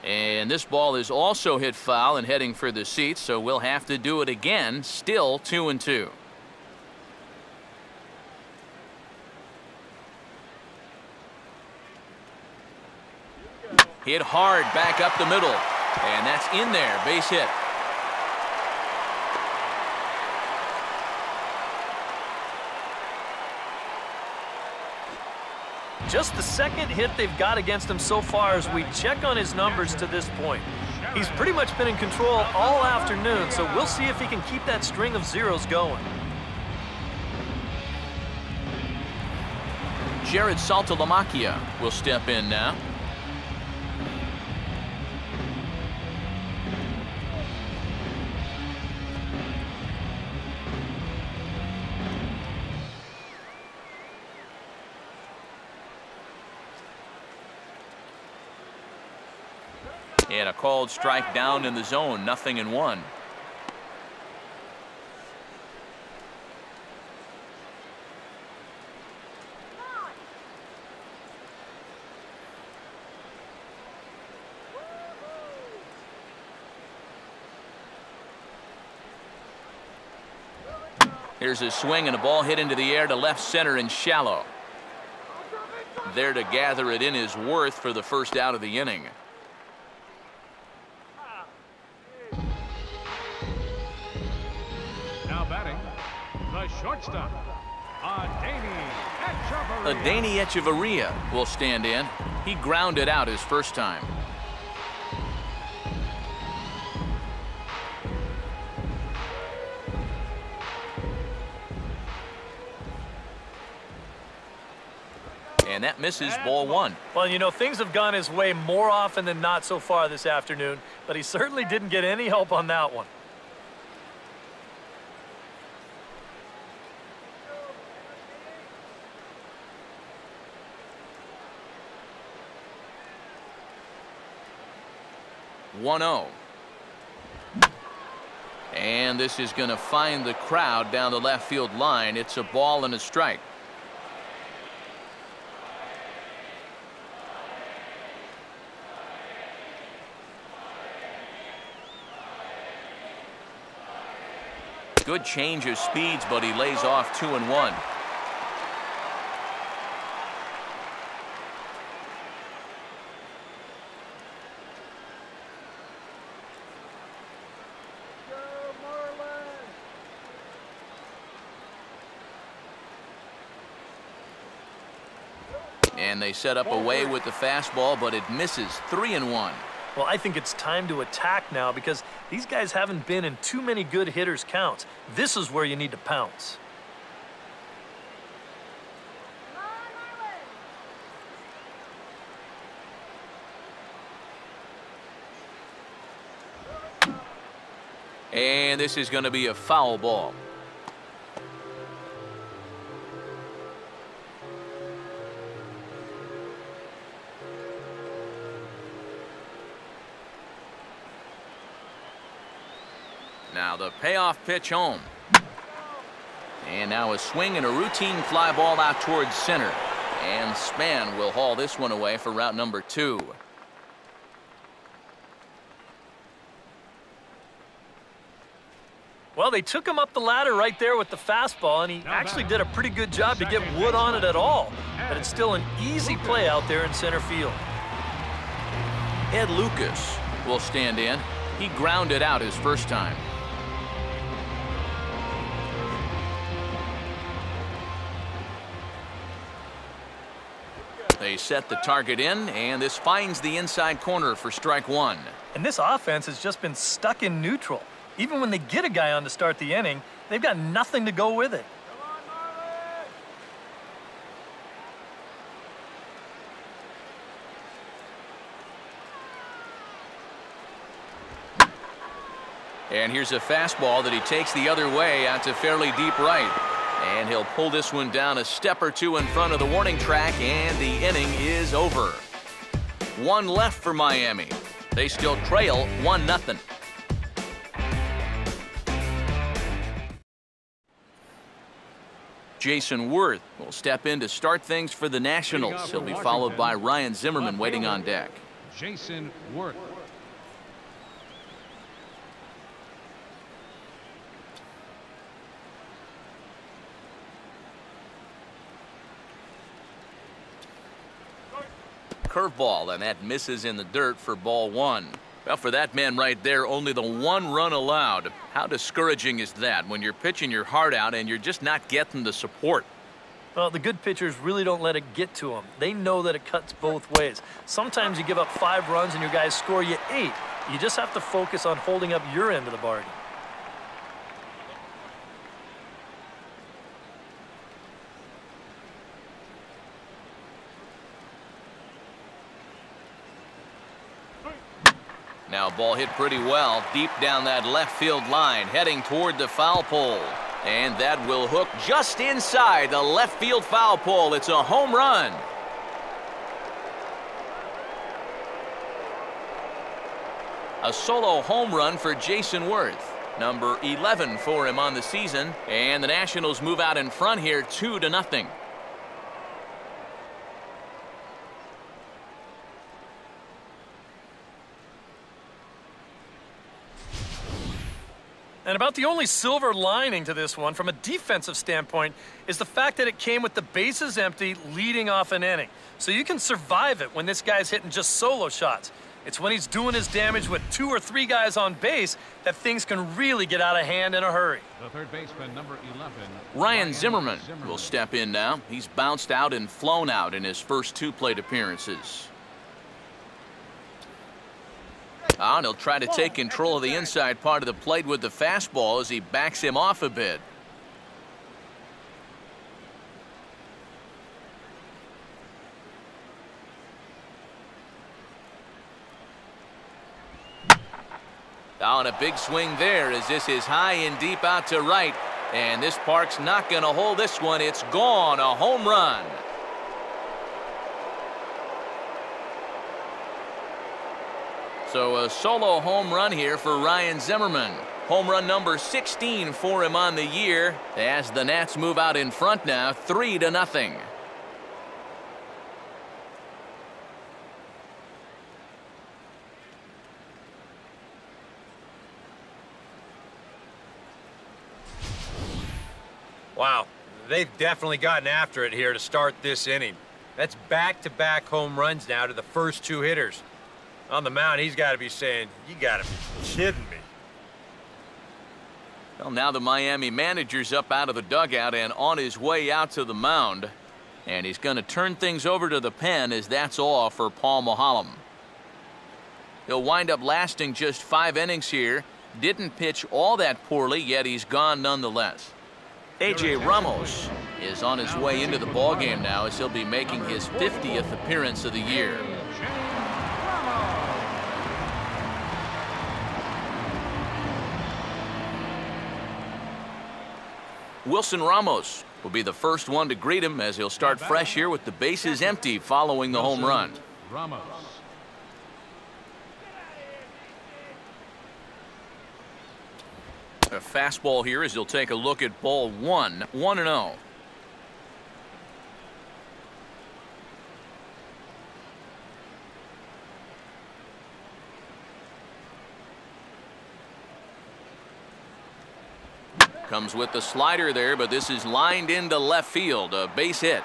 Speaker 1: And this ball is also hit foul and heading for the seats, so we'll have to do it again. Still 2-2. Hit hard back up the middle, and that's in there. Base hit.
Speaker 4: Just the second hit they've got against him so far as we check on his numbers to this point. He's pretty much been in control all afternoon, so we'll see if he can keep that string of zeros going.
Speaker 1: Jared Saltalamacchia will step in now. And a called strike down in the zone. 0-1. Here's a swing and a ball hit into the air to left center and shallow. There to gather it in is Worth for the first out of the inning.
Speaker 3: Now batting, the shortstop,
Speaker 1: Adeiny Echeverria will stand in. He grounded out his first time. and that misses ball one.
Speaker 4: Well, you know, things have gone his way more often than not so far this afternoon, but he certainly didn't get any help on that one.
Speaker 1: (1-0). And this is going to find the crowd down the left field line. It's a ball and a strike. Good change of speeds, but he lays off 2-1. And they set up away with the fastball, but it misses. 3-1.
Speaker 4: Well, I think it's time to attack now because these guys haven't been in too many good hitters' counts. This is where you need to pounce.
Speaker 1: And this is going to be a foul ball. Now the payoff pitch home. And now a swing and a routine fly ball out towards center. And Span will haul this one away for route number 2.
Speaker 4: Well, they took him up the ladder right there with the fastball, and he actually did a pretty good job to get wood on it at all. But it's still an easy play out there in center field.
Speaker 1: Ed Lucas will stand in. He grounded out his first time. They set the target in, and this finds the inside corner for strike 1.
Speaker 4: And this offense has just been stuck in neutral. Even when they get a guy on to start the inning, they've got nothing to go with it.
Speaker 1: And here's a fastball that he takes the other way out to fairly deep right. And he'll pull this one down a step or two in front of the warning track, and the inning is over. 1 left for Miami. They still trail 1-0. Jason Worth will step in to start things for the Nationals. He'll be followed by Ryan Zimmerman waiting on deck.
Speaker 3: Jason Worth.
Speaker 1: Curveball, and that misses in the dirt for ball 1. Well, for that man right there, only the 1 run allowed. How discouraging is that when you're pitching your heart out and you're just not getting the support?
Speaker 4: Well, the good pitchers really don't let it get to them. They know that it cuts both ways. Sometimes you give up 5 runs and your guys score you 8. You just have to focus on holding up your end of the bargain.
Speaker 1: Now ball hit pretty well deep down that left field line, heading toward the foul pole. And that will hook just inside the left field foul pole. It's a home run. A solo home run for Jason Worth. Number 11 for him on the season. And the Nationals move out in front here 2-0.
Speaker 4: And about the only silver lining to this one from a defensive standpoint is the fact that it came with the bases empty leading off an inning. So you can survive it when this guy's hitting just solo shots. It's when he's doing his damage with 2 or 3 guys on base that things can really get out of hand in a hurry.
Speaker 3: The third baseman, number 11.
Speaker 1: Ryan Zimmerman will step in now. He's bounced out and flown out in his first 2 plate appearances. And he'll try to take control of the inside part of the plate with the fastball as he backs him off a bit. On a big swing there as this is high and deep out to right. And this park's not going to hold this one. It's gone. A home run. So a solo home run here for Ryan Zimmerman. Home run number 16 for him on the year as the Nats move out in front now 3-0.
Speaker 2: Wow, they've definitely gotten after it here to start this inning. That's back-to-back home runs now to the first two hitters. On the mound, he's got to be saying, you got to be kidding me.
Speaker 1: Well, now the Miami manager's up out of the dugout and on his way out to the mound. And he's going to turn things over to the pen as that's all for Paul Maholm. He'll wind up lasting just 5 innings here. Didn't pitch all that poorly, yet he's gone nonetheless. A.J. Ramos is on his way into the ballgame now as he'll be making his 50th appearance of the year. Wilson Ramos will be the first one to greet him as he'll start fresh here with the bases empty following the home run.
Speaker 3: Ramos.
Speaker 1: A fastball here as he'll take a look at ball 1, 1-0. Comes with the slider there, but this is lined into left field. A base hit.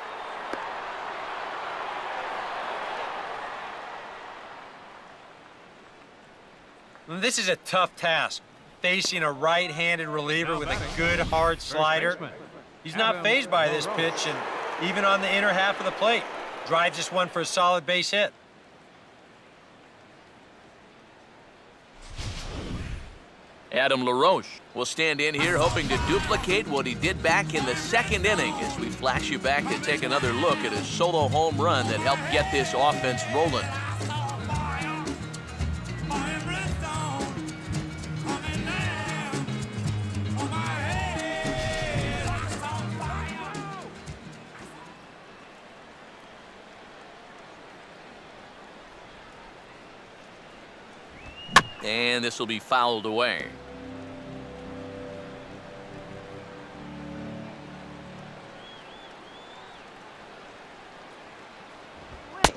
Speaker 2: This is a tough task, facing a right-handed reliever with a good hard slider. He's not fazed by this pitch, and even on the inner half of the plate, drives this one for a solid base hit.
Speaker 1: Adam LaRoche will stand in here hoping to duplicate what he did back in the second inning as we flash you back to take another look at his solo home run that helped get this offense rolling. And this will be fouled away.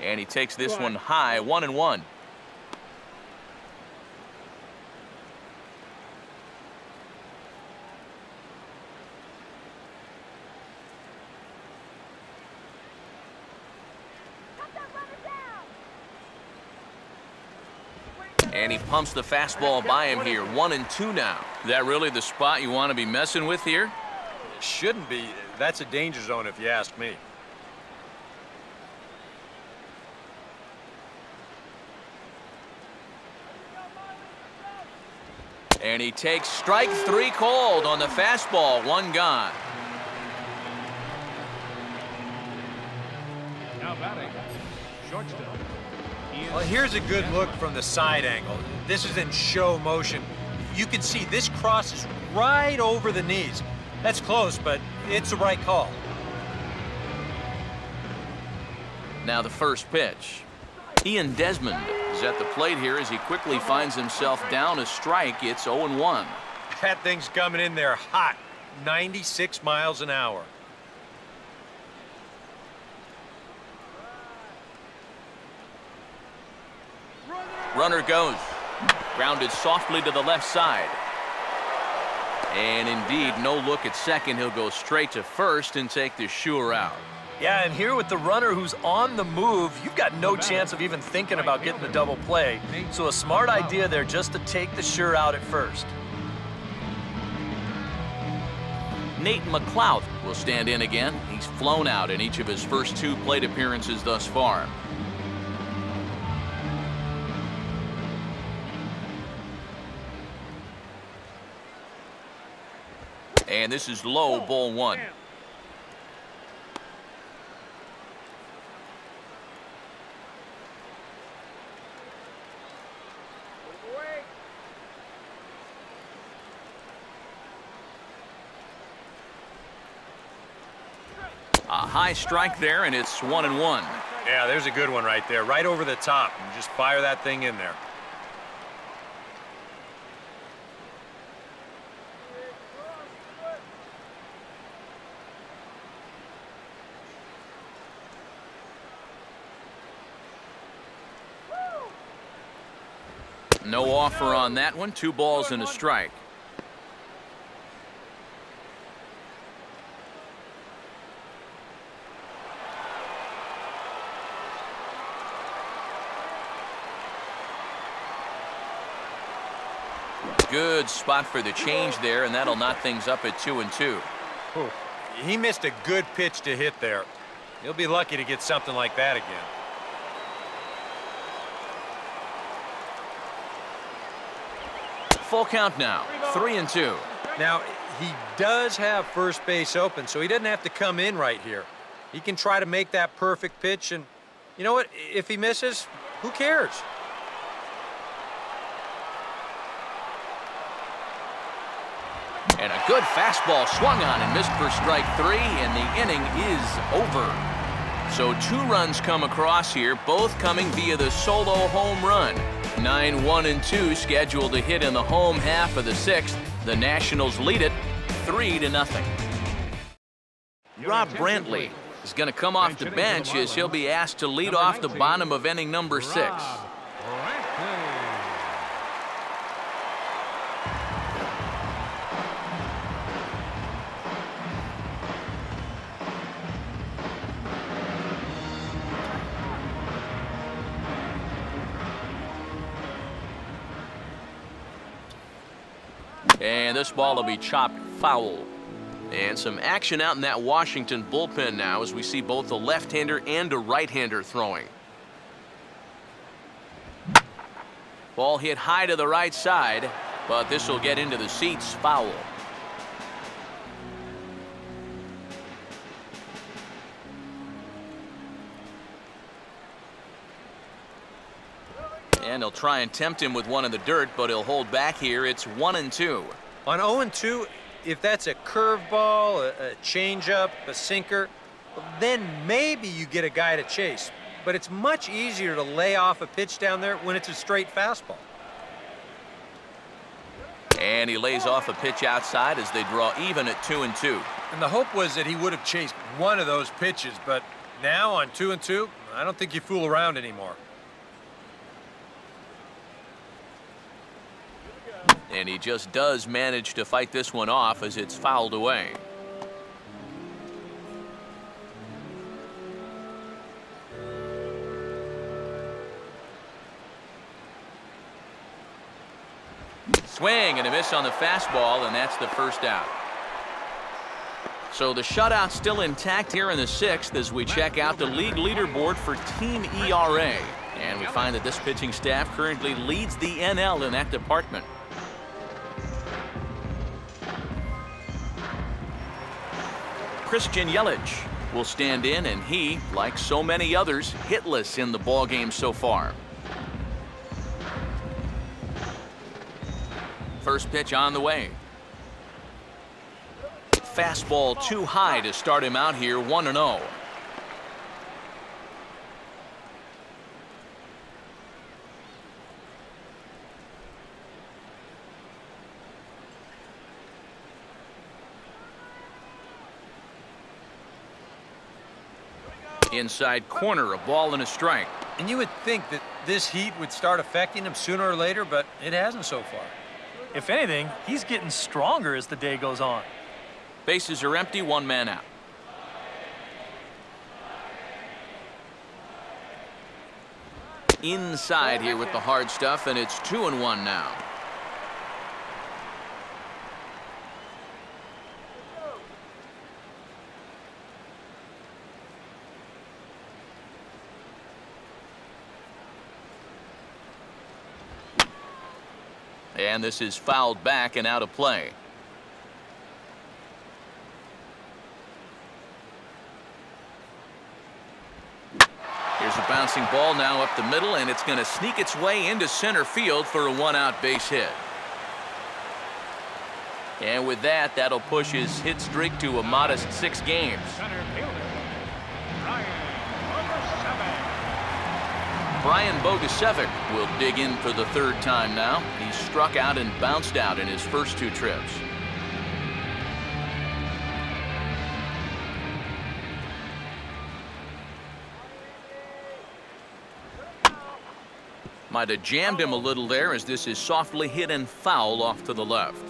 Speaker 1: And he takes this one high, 1-1. And he pumps the fastball by him here. 1-2 now. Is that really the spot you want to be messing with here?
Speaker 2: Shouldn't be. That's a danger zone if you ask me.
Speaker 1: And he takes strike 3 called on the fastball. 1 gone.
Speaker 3: Now batting, shortstop.
Speaker 2: Well, here's a good look from the side angle. This is in show motion. You can see this crosses right over the knees. That's close, but it's the right call.
Speaker 1: Now the first pitch. Ian Desmond is at the plate here as he quickly finds himself down a strike. It's 0-1.
Speaker 2: That thing's coming in there hot, 96 miles an hour.
Speaker 1: Runner goes. Grounded softly to the left side. And indeed, no look at second. He'll go straight to first and take the sure out.
Speaker 4: Yeah, and here with the runner who's on the move, you've got no chance of even thinking about getting the double play. So a smart idea there just to take the sure out at first.
Speaker 1: Nate McLeod will stand in again. He's flown out in each of his first 2 plate appearances thus far. And this is low, ball 1. high strike there, and it's 1-1.
Speaker 2: Yeah, there's a good one right there, right over the top. And just fire that thing in there.
Speaker 1: No offer on that one. 2 balls and a strike. Good spot for the change there, and that'll knot things up at 2-2.
Speaker 2: Ooh, he missed a good pitch to hit there. He'll be lucky to get something like that again.
Speaker 1: Full count now, 3-2.
Speaker 2: Now, he does have first base open, so he doesn't have to come in right here. He can try to make that perfect pitch, and you know what? If he misses, who cares?
Speaker 1: And a good fastball swung on and missed for strike 3, and the inning is over. So 2 runs come across here, both coming via the solo home run. 9-1-2 scheduled to hit in the home half of the 6th. The Nationals lead it 3-0. Rob Brantley is going to come off the bench as he'll be asked to lead off the bottom of inning number 6. And this ball will be chopped foul. And some action out in that Washington bullpen now as we see both a left-hander and a right-hander throwing. Ball hit high to the right side, but this will get into the seats, foul. And they'll try and tempt him with one in the dirt, but he'll hold back here. It's 1-2.
Speaker 2: On 0-2, if that's a curveball, a changeup, a sinker, then maybe you get a guy to chase. But it's much easier to lay off a pitch down there when it's a straight fastball.
Speaker 1: And he lays off a pitch outside as they draw even at 2-2.
Speaker 2: And the hope was that he would have chased one of those pitches, but now on 2-2, I don't think you fool around anymore.
Speaker 1: And he just does manage to fight this one off as it's fouled away. Swing and a miss on the fastball, and that's the first out. So the shutout still intact here in the 6th as we check out the league leaderboard for team ERA. And we find that this pitching staff currently leads the NL in that department. Christian Yelich will stand in, and he, like so many others, hitless in the ballgame so far. First pitch on the way. Fastball too high to start him out here, 1-0. Inside corner, a ball and a strike.
Speaker 2: And you would think that this heat would start affecting him sooner or later, but it hasn't so far.
Speaker 4: If anything, he's getting stronger as the day goes on.
Speaker 1: Bases are empty, 1 man out. Inside here with the hard stuff, and it's 2-1 now. And this is fouled back and out of play. Here's a bouncing ball now up the middle, and it's going to sneak its way into center field for a 1-out base hit. And with that, that'll push his hit streak to a modest 6 games. Brian Bogusevic will dig in for the third time now. He struck out and bounced out in his first 2 trips. Might have jammed him a little there as this is softly hit and foul off to the left.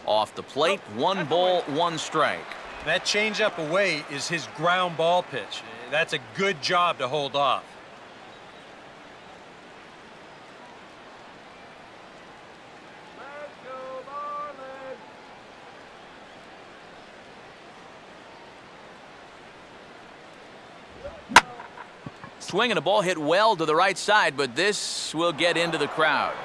Speaker 1: Off the plate, 1 ball, 1 strike.
Speaker 2: That changeup away is his ground ball pitch. That's a good job to hold off.
Speaker 1: Swinging a ball hit well to the right side, but this will get into the crowd.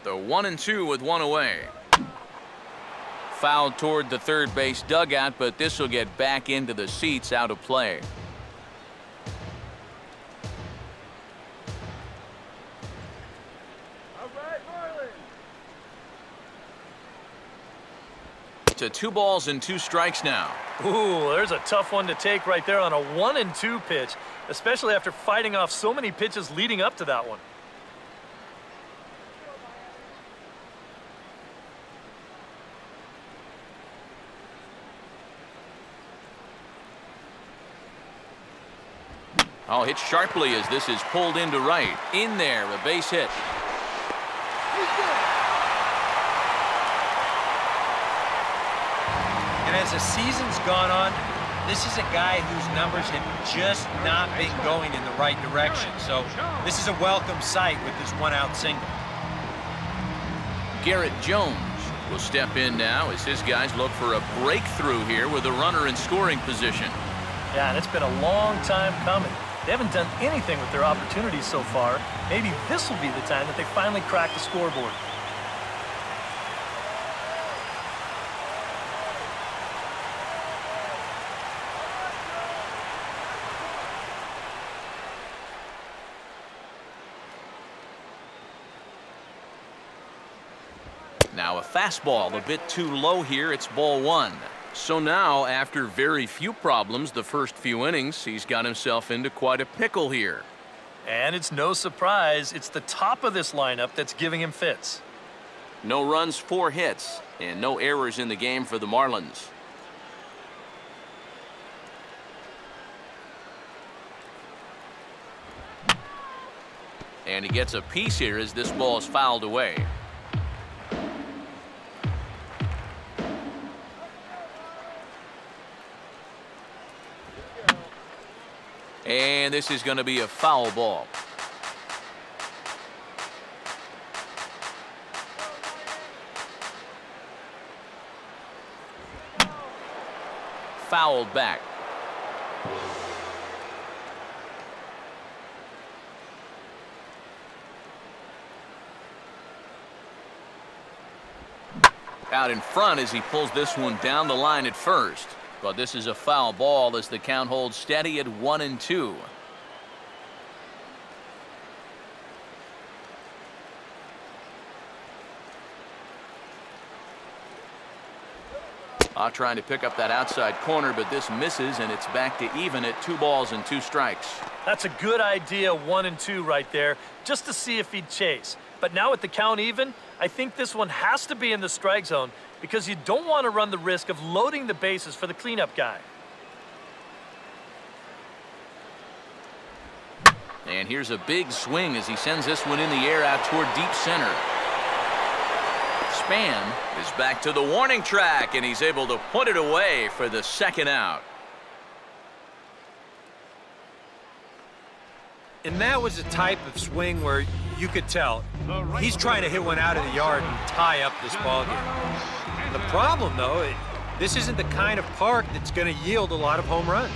Speaker 1: The 1-2 with 1 away. Fouled toward the third base dugout, but this will get back into the seats out of play. To 2 balls and 2 strikes now.
Speaker 4: Ooh, there's a tough one to take right there on a 1-2 pitch, especially after fighting off so many pitches leading up to that one.
Speaker 1: Oh, hit sharply as this is pulled into right. In there, a base hit.
Speaker 2: And as the season's gone on, this is a guy whose numbers have just not been going in the right direction. So this is a welcome sight with this 1-out single.
Speaker 1: Garrett Jones will step in now as his guys look for a breakthrough here with a runner in scoring position.
Speaker 4: Yeah, and it's been a long time coming. They haven't done anything with their opportunities so far. Maybe this will be the time that they finally crack the scoreboard.
Speaker 1: Now a fastball a bit too low here. It's ball 1. So now, after very few problems the first few innings, he's got himself into quite a pickle here.
Speaker 4: And it's no surprise, it's the top of this lineup that's giving him fits.
Speaker 1: No runs, 4 hits, and no errors in the game for the Marlins. And he gets a piece here as this ball is fouled away. And this is going to be a foul ball. Fouled back. Out in front as he pulls this one down the line at first. But this is a foul ball as the count holds steady at 1-2. Trying to pick up that outside corner, but this misses, and it's back to even at 2 balls and 2 strikes.
Speaker 4: That's a good idea, 1-2 right there, just to see if he'd chase. But now with the count even, I think this one has to be in the strike zone because you don't want to run the risk of loading the bases for the cleanup guy.
Speaker 1: And here's a big swing as he sends this one in the air out toward deep center. Span is back to the warning track, and he's able to put it away for the 2nd out.
Speaker 2: And that was a type of swing where you could tell he's trying to hit one out of the yard and tie up this ball game. The problem, though, this isn't the kind of park that's going to yield a lot of home runs.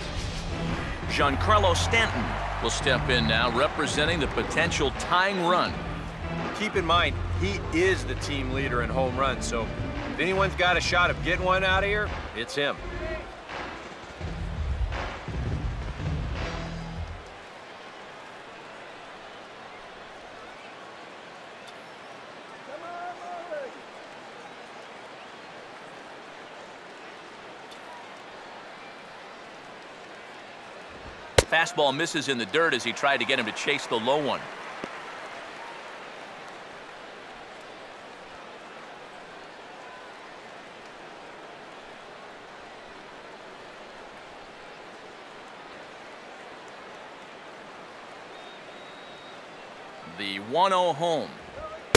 Speaker 1: Giancarlo Stanton will step in now, representing the potential tying run.
Speaker 2: Keep in mind, he is the team leader in home runs, so if anyone's got a shot of getting one out of here, it's him.
Speaker 1: Fastball misses in the dirt as he tried to get him to chase the low one. The 1-0 home.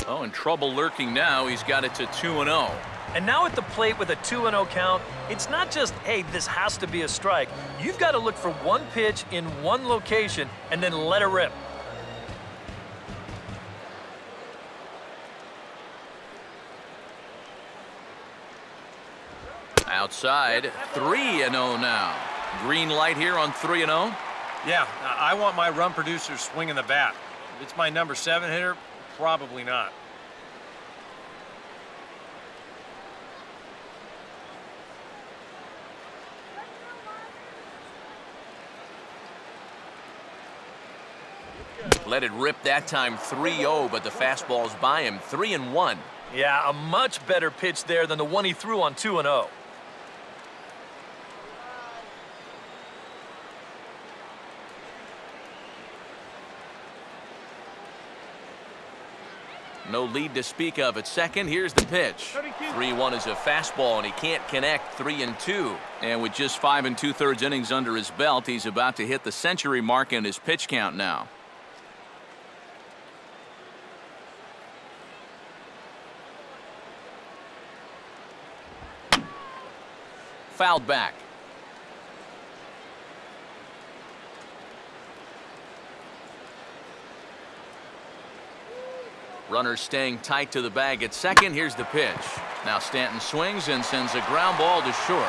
Speaker 1: Oh, in trouble lurking now. He's got it to 2-0.
Speaker 4: And now at the plate with a 2-0 count, it's not just, hey, this has to be a strike. You've got to look for one pitch in one location and then let it rip.
Speaker 1: Outside, 3-0 now. Green light here on 3-0.
Speaker 2: Yeah, I want my run producer swinging the bat. If it's my number 7 hitter, probably not.
Speaker 1: Let it rip that time, 3-0, but the fastball's by him, 3-1.
Speaker 4: Yeah, a much better pitch there than the one he threw on 2-0.
Speaker 1: No lead to speak of at second. Here's the pitch. 3-1 is a fastball, and he can't connect. 3-2. And with just 5 2/3 innings under his belt, he's about to hit the century mark in his pitch count now. Fouled back. Runners staying tight to the bag at second. Here's the pitch. Now Stanton swings and sends a ground ball to short.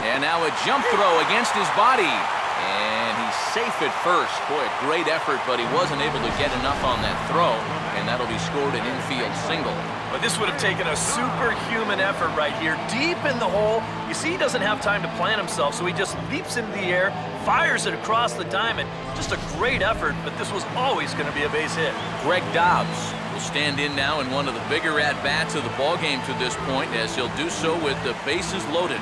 Speaker 1: And now a jump throw against his body. And he's safe at first. Boy, a great effort, but he wasn't able to get enough on that throw. And that'll be scored an infield single.
Speaker 4: But this would have taken a superhuman effort right here, deep in the hole. You see, he doesn't have time to plant himself, so he just leaps into the air, fires it across the diamond. Just a great effort, but this was always going to be a base hit.
Speaker 1: Greg Dobbs will stand in now in one of the bigger at-bats of the ballgame to this point, as he'll do so with the bases loaded.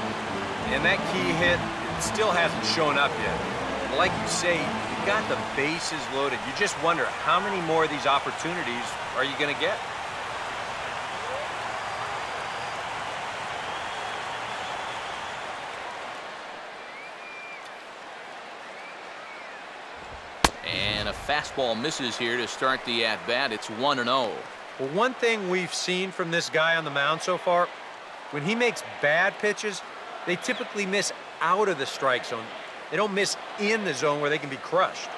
Speaker 2: And that key hit, it still hasn't shown up yet. Like you say, you got the bases loaded. You just wonder how many more of these opportunities are you going to get?
Speaker 1: And a fastball misses here to start the at-bat. It's 1-0.
Speaker 2: Well, one thing we've seen from this guy on the mound so far, when he makes bad pitches, they typically miss out of the strike zone. They don't miss in the zone where they can be crushed.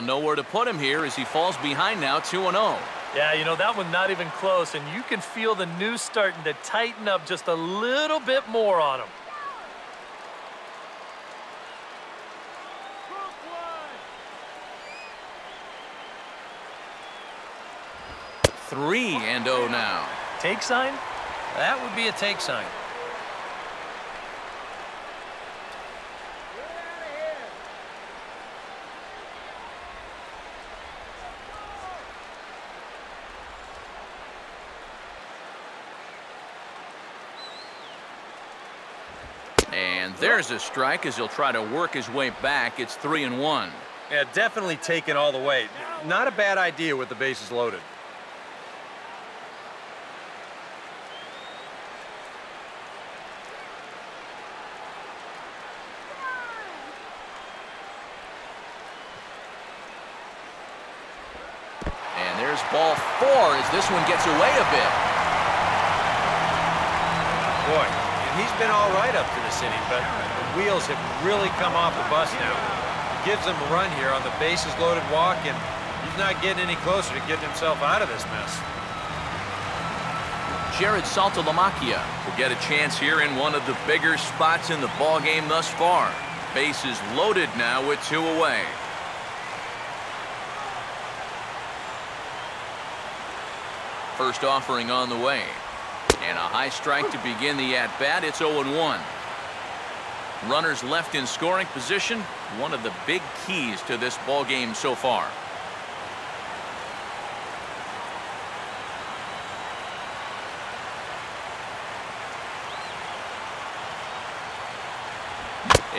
Speaker 1: Nowhere to put him here as he falls behind now, 2-0.
Speaker 4: Yeah, you know, that one not even close, and you can feel the noose starting to tighten up just a little bit more on him.
Speaker 1: Three and 0 now.
Speaker 4: Take sign?
Speaker 2: That would be a take sign.
Speaker 1: And there's a strike as he'll try to work his way back. It's 3-1.
Speaker 2: Yeah, definitely taken all the way. Not a bad idea with the bases loaded.
Speaker 1: And there's ball 4 as this one gets away a bit.
Speaker 2: Boy, and he's been all right up to this inning, but the wheels have really come off the bus now. He gives them a run here on the bases loaded walk, and he's not getting any closer to getting himself out of this mess.
Speaker 1: Jared Saltalamacchia will get a chance here in one of the bigger spots in the ballgame thus far. Bases loaded now with 2 away. First offering on the way. And a high strike to begin the at-bat. It's 0-1. Runners left in scoring position. One of the big keys to this ball game so far.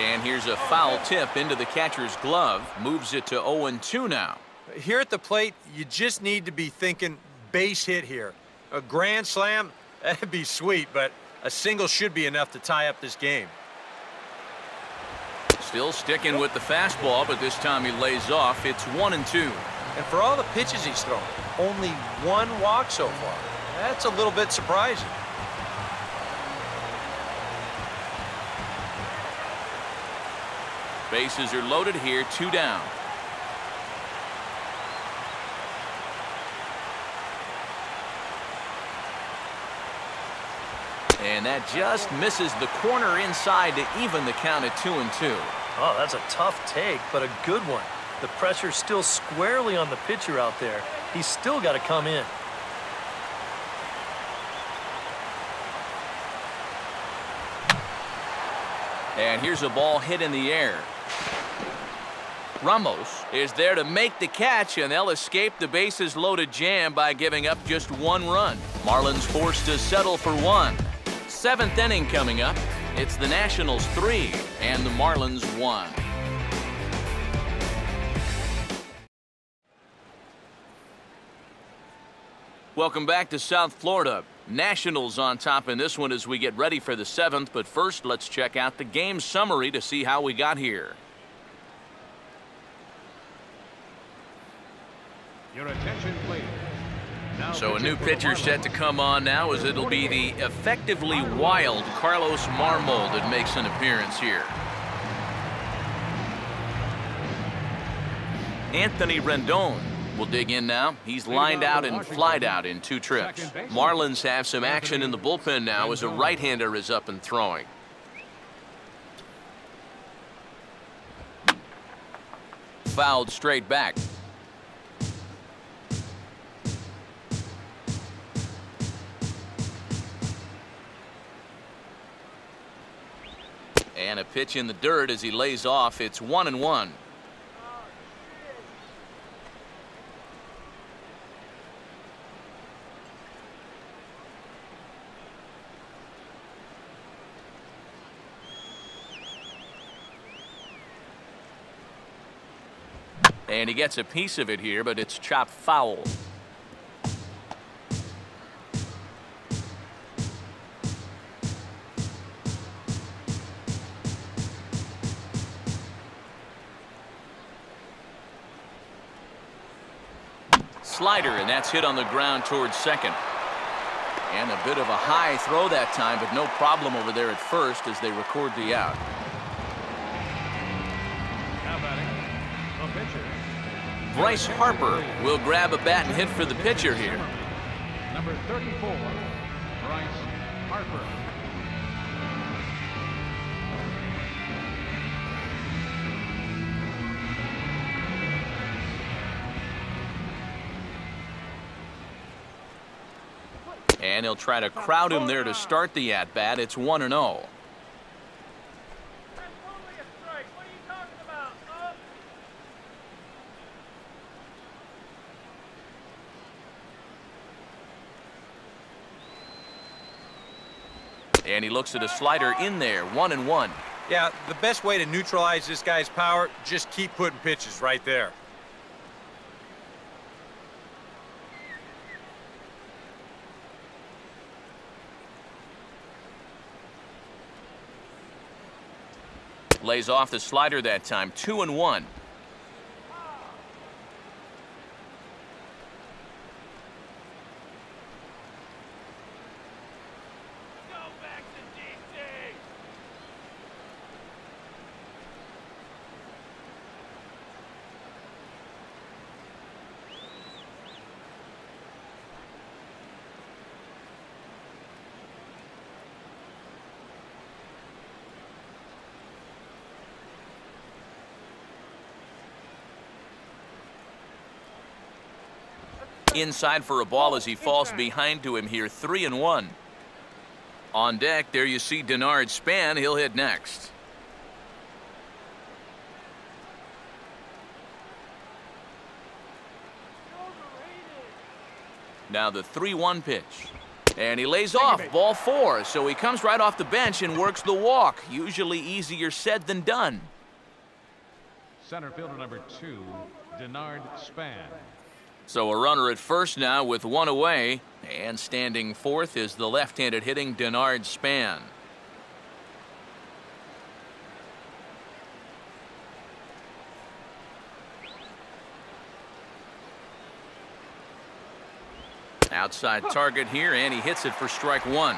Speaker 1: And here's a foul tip into the catcher's glove. Moves it to 0-2 now.
Speaker 2: Here at the plate, you just need to be thinking base hit here. A grand slam, that'd be sweet, but a single should be enough to tie up this game.
Speaker 1: Still sticking with the fastball, but this time he lays off. It's 1-2.
Speaker 2: And for all the pitches he's thrown, only one walk so far. That's a little bit surprising.
Speaker 1: Bases are loaded here, 2 down. And that just misses the corner inside to even the count at 2-2.
Speaker 4: Oh, that's a tough take, but a good one. The pressure's still squarely on the pitcher out there. He's still got to come in.
Speaker 1: And here's a ball hit in the air. Ramos is there to make the catch, and they'll escape the bases loaded jam by giving up just 1 run. Marlins forced to settle for 1. 7th inning coming up. It's the Nationals 3 and the Marlins 1. Welcome back to South Florida. Nationals on top in this one as we get ready for the 7th, but first let's check out the game summary to see how we got here.
Speaker 3: Your attention, please. Now
Speaker 1: So a
Speaker 3: pitching
Speaker 1: new
Speaker 3: for the
Speaker 1: pitcher set to come on now, as it'll be the effectively wild Carlos Marmol that makes an appearance here. Anthony Rendon will dig in now. He's lined out and flied out in 2 trips. Marlins have some action in the bullpen now as a right-hander is up and throwing. Fouled straight back. And a pitch in the dirt as he lays off. It's 1-1. And he gets a piece of it here, but it's chopped foul. Slider, and that's hit on the ground towards second. And a bit of a high throw that time, but no problem over there at first as they record the out.
Speaker 3: Now batting, the pitcher.
Speaker 1: Bryce Harper will grab a bat and hit for the pitcher here.
Speaker 3: Number 34, Bryce Harper.
Speaker 1: And he'll try to crowd him there to start the at-bat. It's 1-0. And he looks at a slider in there, 1-1.
Speaker 2: Yeah, the best way to neutralize this guy's power, just keep putting pitches right there.
Speaker 1: Lays off the slider that time, 2-1. Inside for a ball as he falls behind to him here, 3-1. On deck, there you see Denard Span. He'll hit next. Now the 3-1 pitch. And he lays off ball 4, so he comes right off the bench and works the walk. Usually easier said than done.
Speaker 3: Center fielder number 2, Denard Span.
Speaker 1: So a runner at first now with 1 away, and standing fourth is the left-handed hitting Denard Span. Outside target here, and he hits it for strike 1.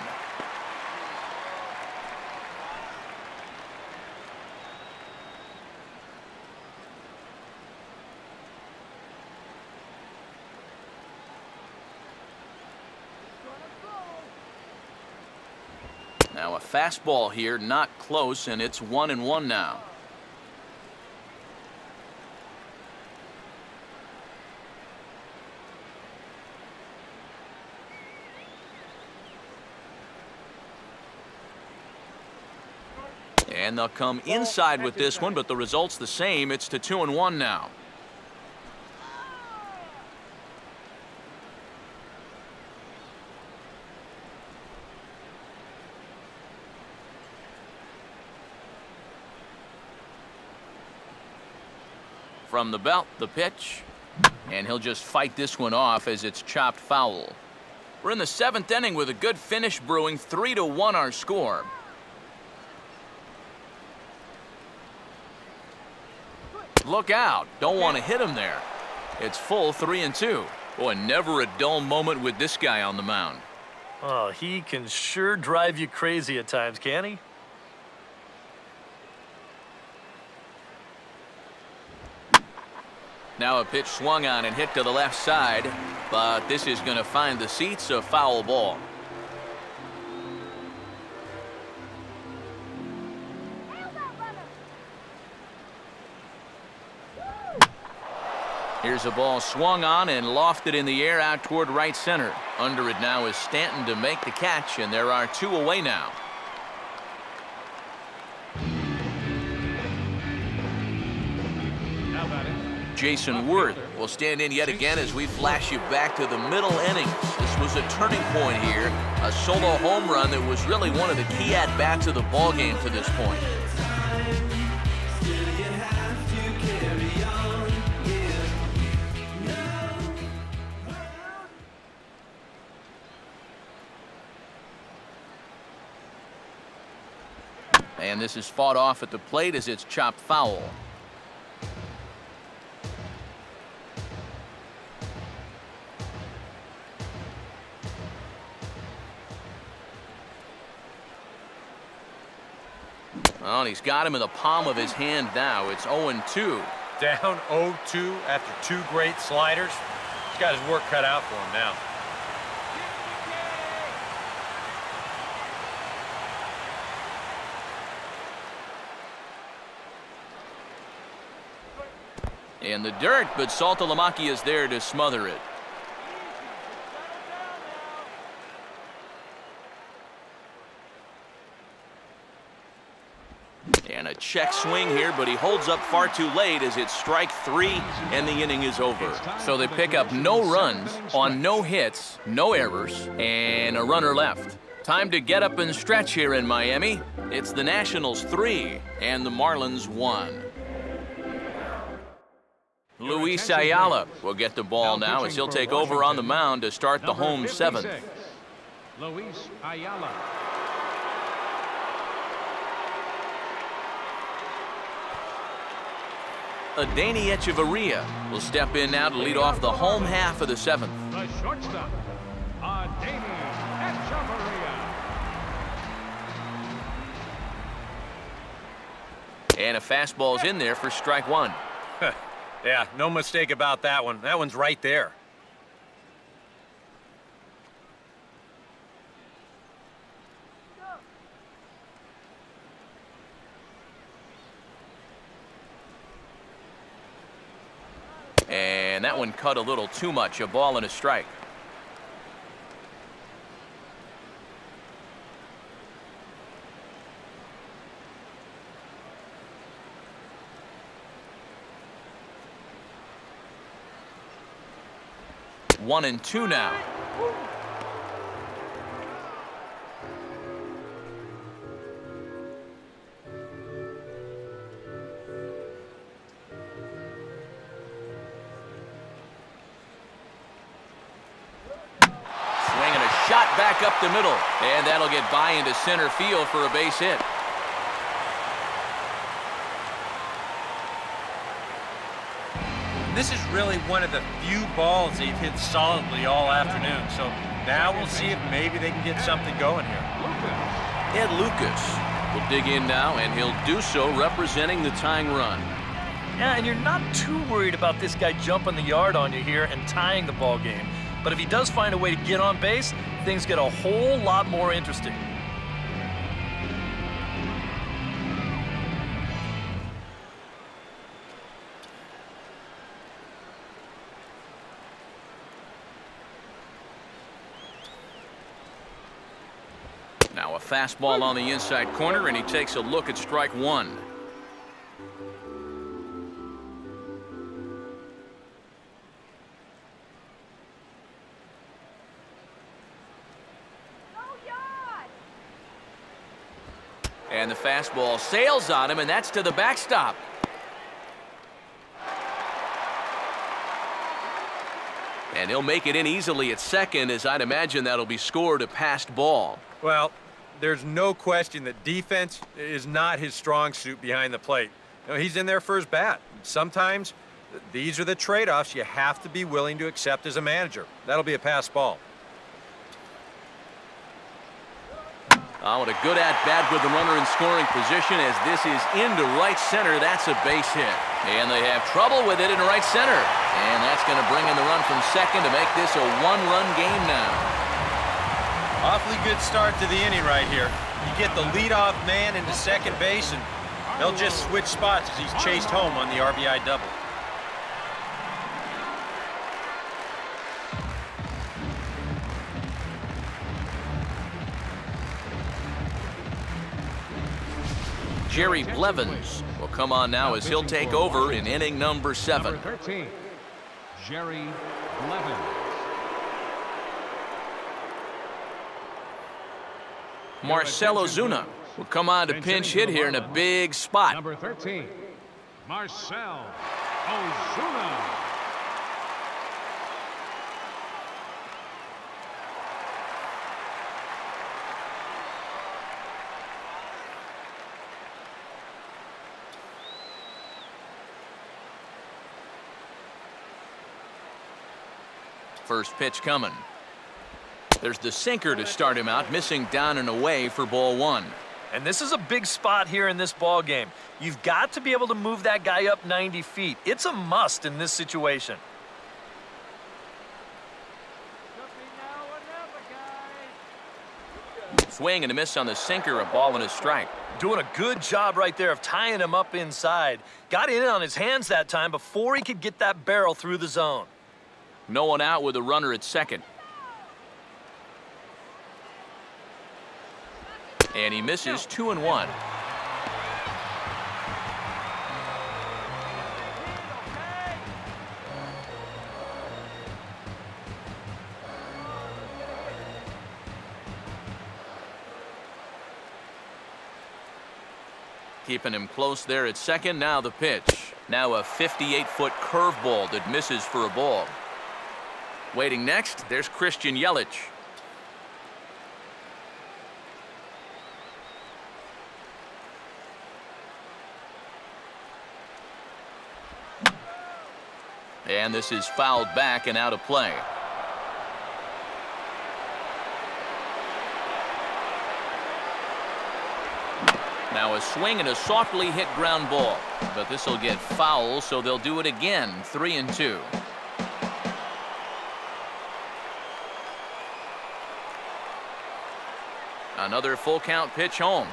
Speaker 1: Now a fastball here, not close, and it's 1-1 now. And they'll come inside with this one, but the result's the same. It's to 2-1 now. From the belt, the pitch, and he'll just fight this one off as it's chopped foul. We're in the 7th inning with a good finish brewing. 3-1 our score. Look out. Don't want to hit him there. It's full 3-2. Boy, never a dull moment with this guy on the mound.
Speaker 4: Oh, he can sure drive you crazy at times, can't he?
Speaker 1: Now a pitch swung on and hit to the left side, but this is going to find the seats, a foul ball. Here's a ball swung on and lofted in the air out toward right center. Under it now is Stanton to make the catch, and there are 2 away now. Jason Worth will stand in yet again as we flash you back to the middle innings. This was a turning point here, a solo home run that was really one of the key at-bats of the ballgame to this point. And this is fought off at the plate as it's chopped foul. Well, and he's got him in the palm of his hand now. It's 0-2.
Speaker 2: Down 0-2 after 2 great sliders. He's got his work cut out for him now.
Speaker 1: In the dirt, but Saltalamacchia is there to smother it. And a check swing here, but he holds up far too late as it's strike 3 and the inning is over. So they pick up no runs on no hits, no errors, and a runner left. Time to get up and stretch here in Miami. It's the Nationals 3 and the Marlins 1. Luis Ayala will get the ball now as he'll take over on the mound to start the home 7th.
Speaker 3: Luis Ayala.
Speaker 1: Adeiny Echeverria will step in now to lead off the home half of the 7th.
Speaker 3: The shortstop, Adeiny Echeverria.
Speaker 1: And a fastball's in there for strike 1.
Speaker 2: Yeah, no mistake about that one. That one's right there.
Speaker 1: And that one cut a little too much, a ball and a strike. One and two now. back up the middle. And that'll get by into center field for a base hit.
Speaker 2: This is really one of the few balls they've hit solidly all afternoon. So now we'll see if maybe they can get something going here.
Speaker 1: Ed Lucas will dig in now, and he'll do so representing the tying run.
Speaker 4: Yeah, and you're not too worried about this guy jumping the yard on you here and tying the ball game. But if he does find a way to get on base, things get a whole lot more interesting.
Speaker 1: Now a fastball on the inside corner, and he takes a look at strike one. And the fastball sails on him, and that's to the backstop. And he'll make it in easily at second, as I'd imagine that'll be scored a passed ball.
Speaker 2: Well, there's no question that defense is not his strong suit behind the plate. You know, he's in there for his bat. Sometimes these are the trade-offs you have to be willing to accept as a manager. That'll be a pass ball.
Speaker 1: Oh, what a good at-bat with the runner in scoring position, as this is into right center. That's a base hit. And they have trouble with it in right center. And that's going to bring in the run from second to make this a one-run game now.
Speaker 2: Awfully good start to the inning right here. You get the leadoff man into second base, and they'll just switch spots as he's chased home on the RBI double.
Speaker 1: Jerry Blevins will come on now as he'll take over in inning number 7.
Speaker 3: Number 13, Jerry Blevins.
Speaker 1: Marcell Ozuna will come on to pinch hit here in a big spot.
Speaker 3: Number 13, Marcell Ozuna.
Speaker 1: First pitch coming. There's the sinker to start him out, missing down and away for ball one.
Speaker 4: And this is a big spot here in this ball game. You've got to be able to move that guy up 90 feet. It's a must in this situation.
Speaker 1: Swing and a miss on the sinker, a ball and a strike.
Speaker 4: Doing a good job right there of tying him up inside. Got in on his hands that time before he could get that barrel through the zone.
Speaker 1: No one out with a runner at second. And he misses 2-1. Keeping him close there at second. Now the pitch. Now a 58-foot curveball that misses for a ball. Waiting next, there's Christian Yelich. And this is fouled back and out of play. Now a swing and a softly hit ground ball. But this will get foul, so they'll do it again. 3-2. Another full count pitch home.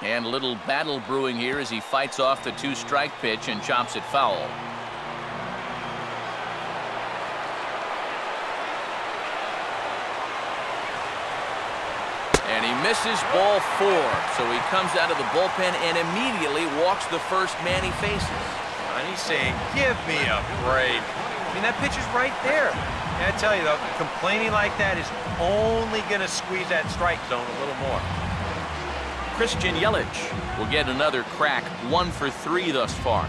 Speaker 1: And a little battle brewing here as he fights off the 2-strike pitch and chops it foul. And he misses ball 4. So he comes out of the bullpen and immediately walks the first man he faces.
Speaker 2: And he's saying, give me a break. I mean, that pitch is right there. And I tell you, though, complaining like that is only going to squeeze that strike zone a little more.
Speaker 1: Christian Yelich will get another crack, 1 for 3 thus far.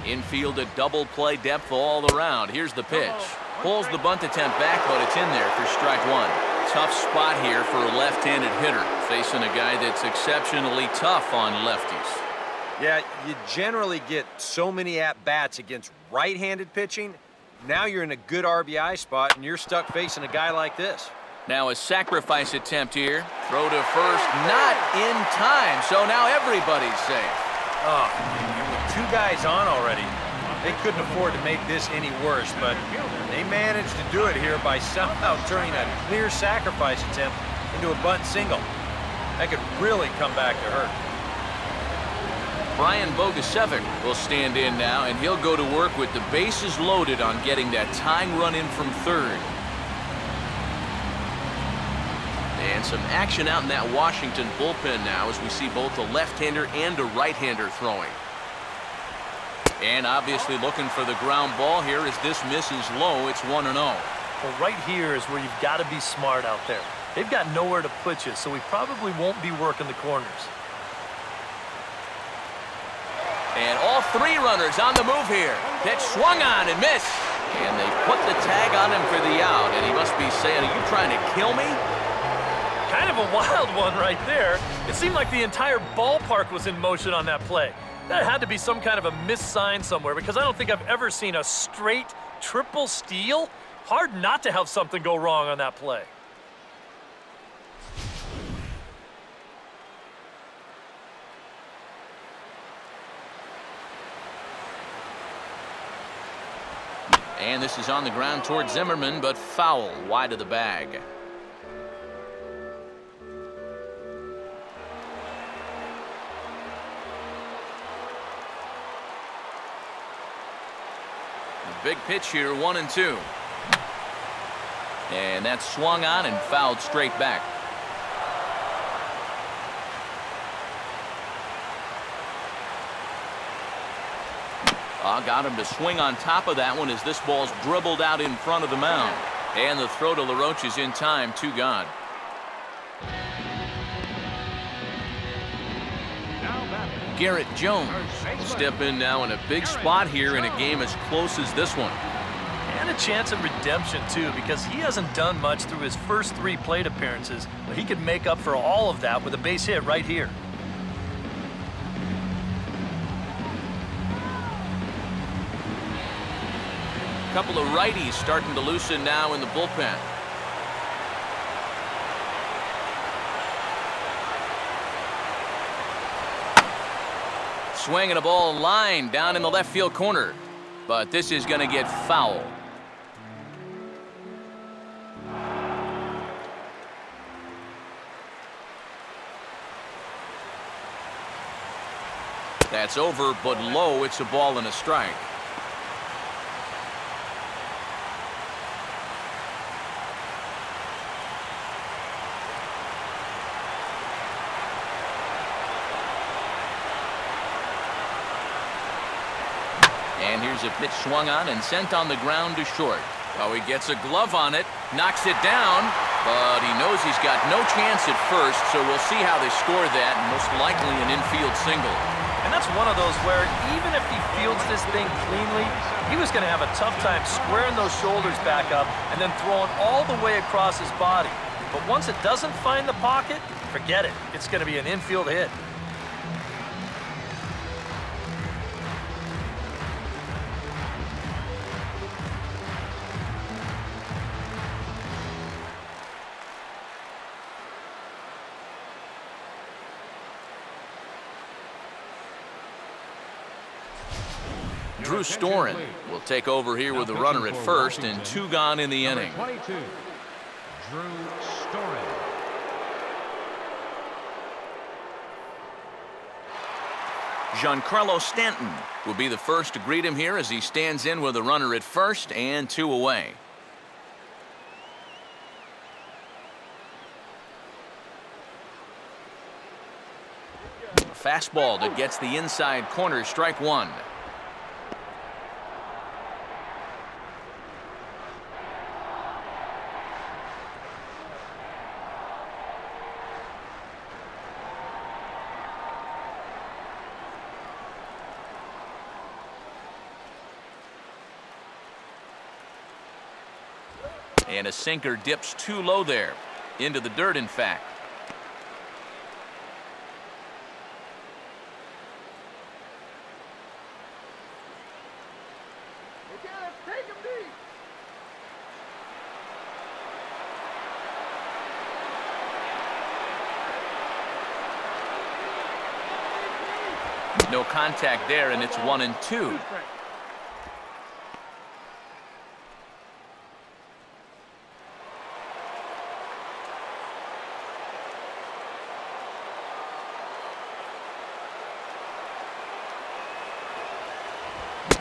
Speaker 1: Infield at double play depth all around. Here's the pitch. Pulls the bunt attempt back, but it's in there for strike one. Tough spot here for a left-handed hitter, facing a guy that's exceptionally tough on lefties.
Speaker 2: Yeah, you generally get so many at-bats against right-handed pitching. Now you're in a good RBI spot, and you're stuck facing a guy like this.
Speaker 1: Now a sacrifice attempt here. Throw to first, not in time, so now everybody's safe.
Speaker 2: Oh, with two guys on already, they couldn't afford to make this any worse, but they managed to do it here by somehow turning a clear sacrifice attempt into a bunt single. That could really come back to hurt.
Speaker 1: Brian Bogusevic will stand in now, and he'll go to work with the bases loaded on getting that tying run in from third. And some action out in that Washington bullpen now as we see both a left-hander and a right-hander throwing. And obviously looking for the ground ball here as this misses low. It's 1-0.
Speaker 4: Well, right here is where you've got to be smart out there. They've got nowhere to put you, so he probably won't be working the corners.
Speaker 1: And all three runners on the move here. Pitch swung on and missed. And they put the tag on him for the out. And he must be saying, are you trying to kill me?
Speaker 4: Kind of a wild one right there. It seemed like the entire ballpark was in motion on that play. That had to be some kind of a missed sign somewhere, because I don't think I've ever seen a straight triple steal. Hard not to have something go wrong on that play.
Speaker 1: And this is on the ground toward Zimmerman, but foul wide of the bag. Big pitch here, 1-2. And that's swung on and fouled straight back. Got him to swing on top of that one as this ball's dribbled out in front of the mound. And the throw to LaRoche is in time, 2 gone. Garrett Jones will step in now in a big spot here in a game as close as this one.
Speaker 4: And a chance at redemption, too, because he hasn't done much through his first 3 plate appearances, but he could make up for all of that with a base hit right here.
Speaker 1: A couple of righties starting to loosen now in the bullpen. Swinging a ball line down in the left field corner. But this is going to get foul. That's over, but low. It's a ball and a strike. And here's a pitch swung on and sent on the ground to short. Oh, he gets a glove on it, knocks it down, but he knows he's got no chance at first, so we'll see how they score that, and most likely an infield single.
Speaker 4: And that's one of those where even if he fields this thing cleanly, he was going to have a tough time squaring those shoulders back up and then throwing all the way across his body. But once it doesn't find the pocket, forget it. It's going to be an infield hit.
Speaker 1: Drew Storen will take over here with a runner at first and 2 gone in the inning.
Speaker 3: 22, Drew Storen.
Speaker 1: Giancarlo Stanton will be the first to greet him here as he stands in with a runner at first and 2 away. Fastball that gets the inside corner, strike 1. And a sinker dips too low there. Into the dirt, in fact. No contact there, and it's 1-2.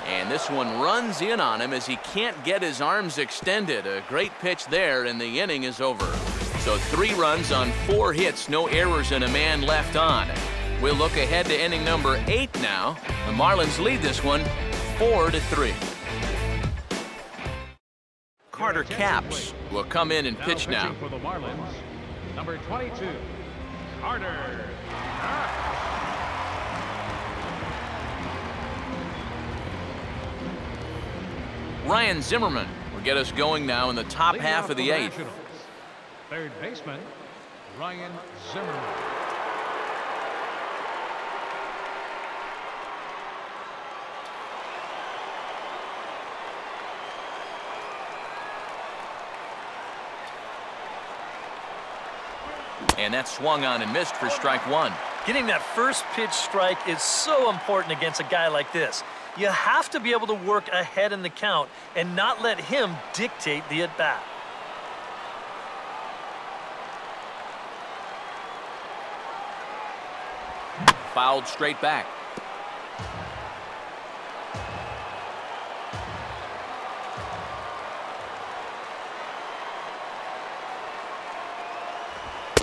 Speaker 1: And this one runs in on him as he can't get his arms extended. A great pitch there, and the inning is over. So 3 runs on 4 hits, no errors, and a man left on. We'll look ahead to inning number 8 now. The Marlins lead this one 4-3. Carter Capps will come in and pitch now.
Speaker 3: For the Marlins, number 22, Carter.
Speaker 1: Ryan Zimmerman will get us going now in the top half of the 8th.
Speaker 3: Third baseman, Ryan Zimmerman.
Speaker 1: And that swung on and missed for strike 1.
Speaker 4: Getting that first pitch strike is so important against a guy like this. You have to be able to work ahead in the count and not let him dictate the at-bat.
Speaker 1: Fouled straight back.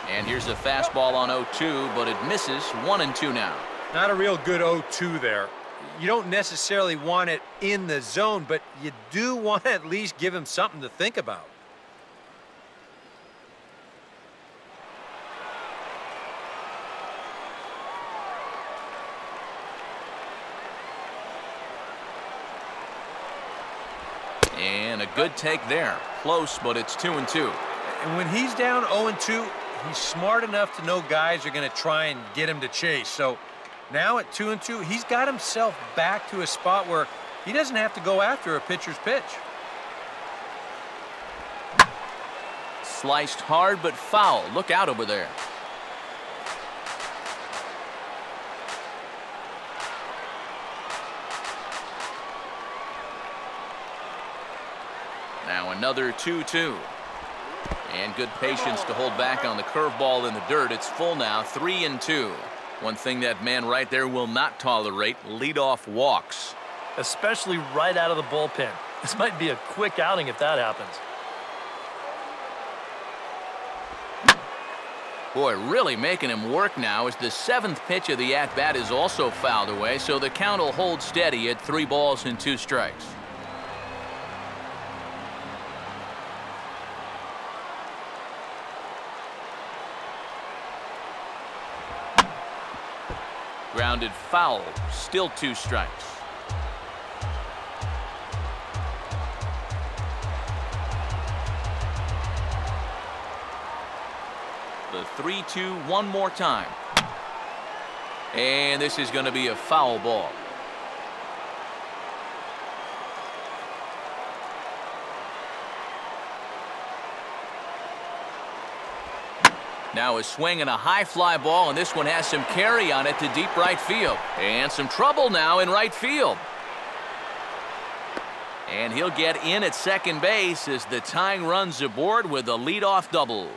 Speaker 1: And here's a fastball on 0-2, but it misses. 1-2 now.
Speaker 2: Not a real good 0-2 there. You don't necessarily want it in the zone, but you do want to at least give him something to think about.
Speaker 1: And a good take there. Close, but it's 2-2.
Speaker 2: And when he's down 0-2, he's smart enough to know guys are going to try and get him to chase. So now at 2-2, he's got himself back to a spot where he doesn't have to go after a pitcher's pitch.
Speaker 1: Sliced hard, but foul. Look out over there. Now another 2-2. And good patience to hold back on the curveball in the dirt. It's full now, 3-2. One thing that man right there will not tolerate, leadoff walks.
Speaker 4: Especially right out of the bullpen. This might be a quick outing if that happens.
Speaker 1: Boy, really making him work now as the 7th pitch of the at-bat is also fouled away, so the count will hold steady at 3 balls and 2 strikes. Grounded foul, still 2 strikes. The 3-2 one more time. And this is going to be a foul ball. Now a swing and a high fly ball, and this one has some carry on it to deep right field. And some trouble now in right field. And he'll get in at second base as the tying run's aboard with a leadoff double.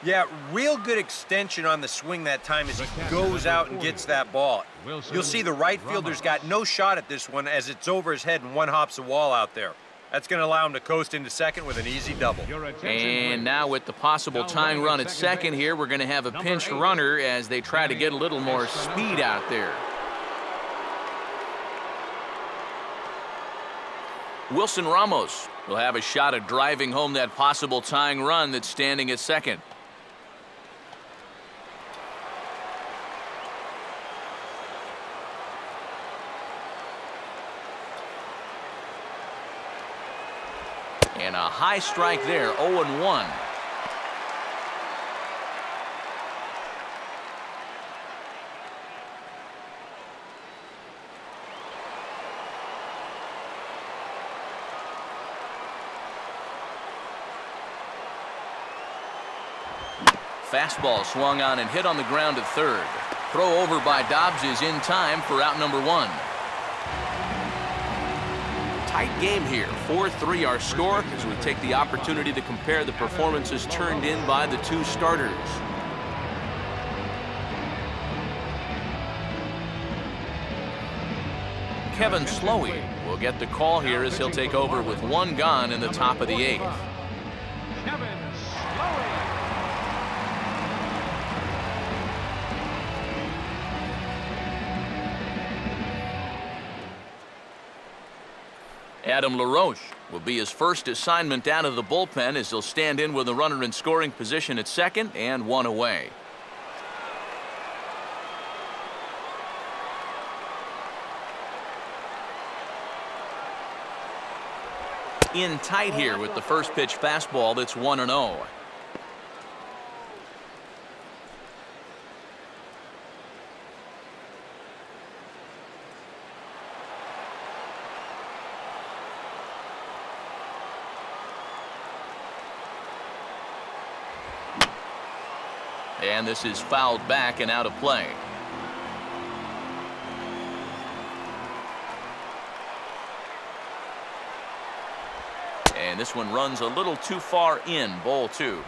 Speaker 2: Yeah, real good extension on the swing that time as he goes out and gets that ball. You'll see the right fielder's got no shot at this one as it's over his head and one hops the wall out there. That's going to allow him to coast into second with an easy double.
Speaker 1: And now with the possible tying run at second here, we're going to have a pinch runner as they try to get a little more speed out there. Wilson Ramos will have a shot at driving home that possible tying run that's standing at second. And a high strike there, 0-1. Fastball swung on and hit on the ground to third. Throw over by Dobbs is in time for out number 1. Tight game here. 4-3 our score as we take the opportunity to compare the performances turned in by the two starters. Kevin Slowey will get the call here as he'll take over with 1 gone in the top of the 8th.
Speaker 3: Kevin Slowey.
Speaker 1: Adam LaRoche will be his first assignment out of the bullpen as he'll stand in with a runner in scoring position at second and 1 away. In tight here with the first pitch fastball that's 1-0. And this is fouled back and out of play. And this one runs a little too far in, ball 2.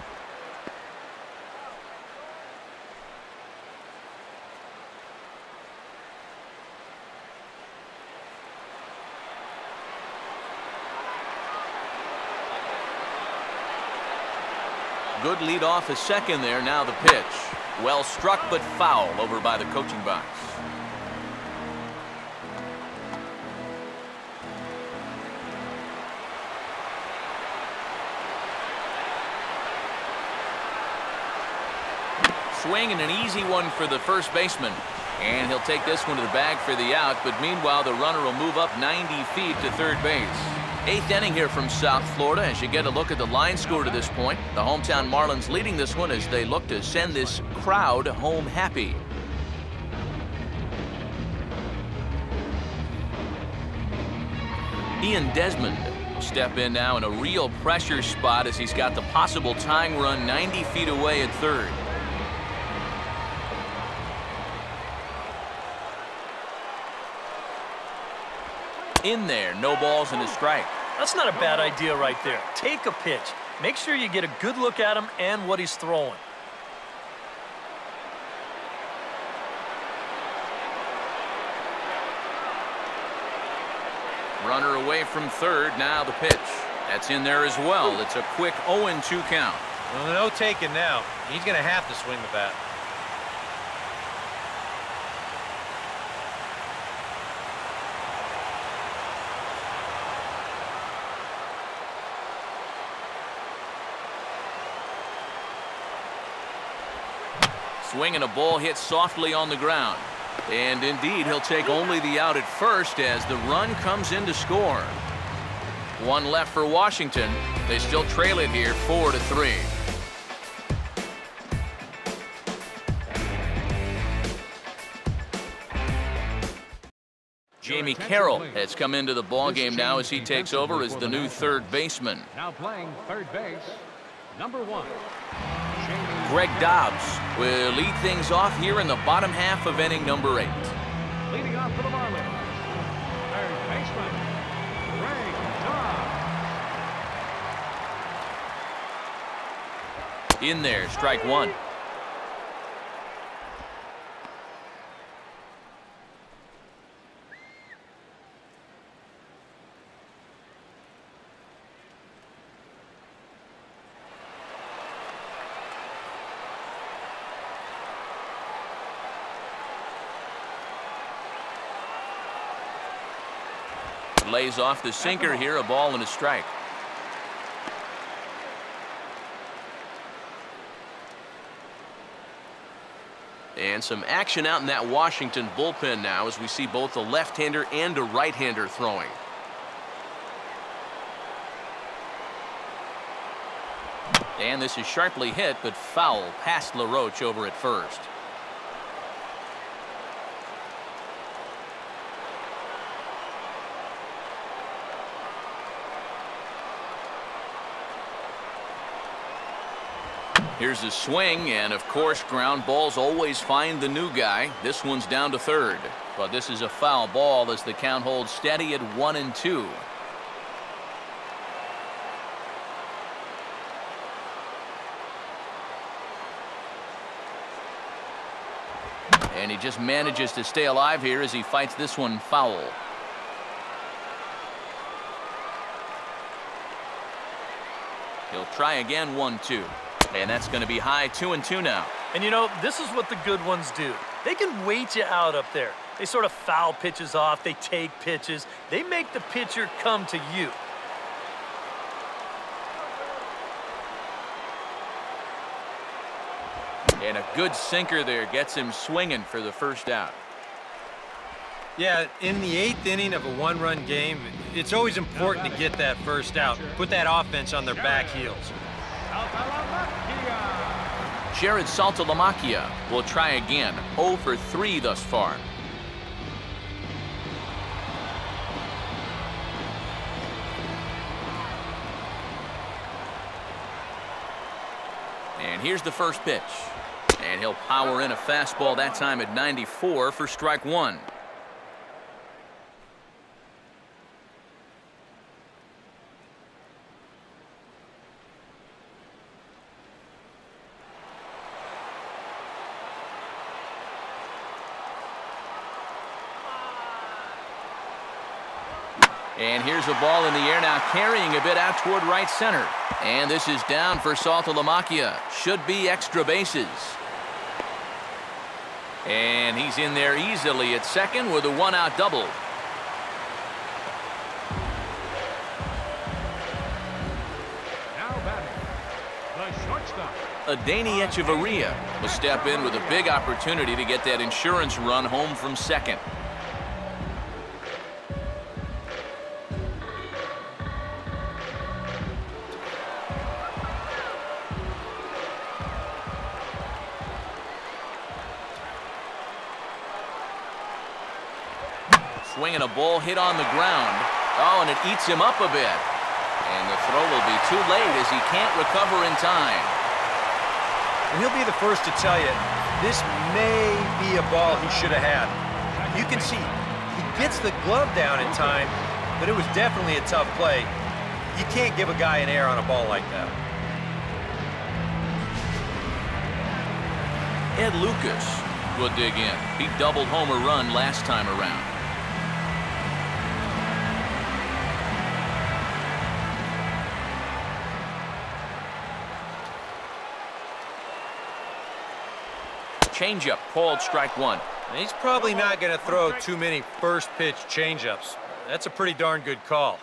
Speaker 1: Good lead off a second there. Now the pitch. Well struck but foul over by the coaching box. Swing and an easy one for the first baseman. And he'll take this one to the bag for the out, but meanwhile the runner will move up 90 feet to third base. 8th inning here from South Florida as you get a look at the line score to this point. The hometown Marlins leading this one as they look to send this crowd home happy. Ian Desmond will step in now in a real pressure spot as he's got the possible tying run 90 feet away at third. In there, no balls and a strike.
Speaker 4: That's not a bad idea right there. Take a pitch. Make sure you get a good look at him and what he's throwing.
Speaker 1: Runner away from third. Now the pitch. That's in there as well. It's a quick 0-2 count.
Speaker 2: Well, no taking now. He's going to have to swing the bat.
Speaker 1: Swing and a ball hit softly on the ground. And indeed, he'll take only the out at first as the run comes in to score. 1 left for Washington. They still trail it here 4-3. Jamie Carroll has come into the ballgame now as he takes over as the new third baseman.
Speaker 3: Now playing third base, number 1.
Speaker 1: Greg Dobbs will lead things off here in the bottom half of inning number 8.
Speaker 3: Leading off for the Marlins, third baseman, Greg Dobbs.
Speaker 1: In there, strike 1. Lays off the sinker here, a ball and a strike. And some action out in that Washington bullpen now as we see both a left-hander and a right-hander throwing. And this is sharply hit, but foul past LaRoche over at first. Here's the swing, and of course, ground balls always find the new guy. This one's down to third, but this is a foul ball as the count holds steady at 1-2. And he just manages to stay alive here as he fights this one foul. He'll try again, 1-2. And that's going to be high, 2-2 now.
Speaker 4: And you know, this is what the good ones do. They can wait you out up there. They sort of foul pitches off. They take pitches. They make the pitcher come to you.
Speaker 1: And a good sinker there gets him swinging for the first out.
Speaker 2: Yeah, in the 8th inning of a one-run game, it's always important to get that first out. Put that offense on their back heels.
Speaker 1: Jared Saltalamacchia will try again. 0 for 3 thus far. And here's the first pitch. And he'll power in a fastball that time at 94 for strike 1. And here's a ball in the air now, carrying a bit out toward right center. And this is down for Saltalamacchia. Should be extra bases. And he's in there easily at second with a one-out double.
Speaker 3: Now batting, the shortstop.
Speaker 1: Adani Echeverria will step in with a big opportunity to get that insurance run home from second. Swinging a ball hit on the ground. Oh, and it eats him up a bit. And the throw will be too late as he can't recover in time.
Speaker 2: And he'll be the first to tell you, this may be a ball he should have had. You can see, he gets the glove down in time, but it was definitely a tough play. You can't give a guy an error on a ball like that.
Speaker 1: Ed Lucas will dig in. He doubled home a run last time around. Changeup called strike 1.
Speaker 2: And he's probably not going to throw too many first pitch changeups. That's a pretty darn good call.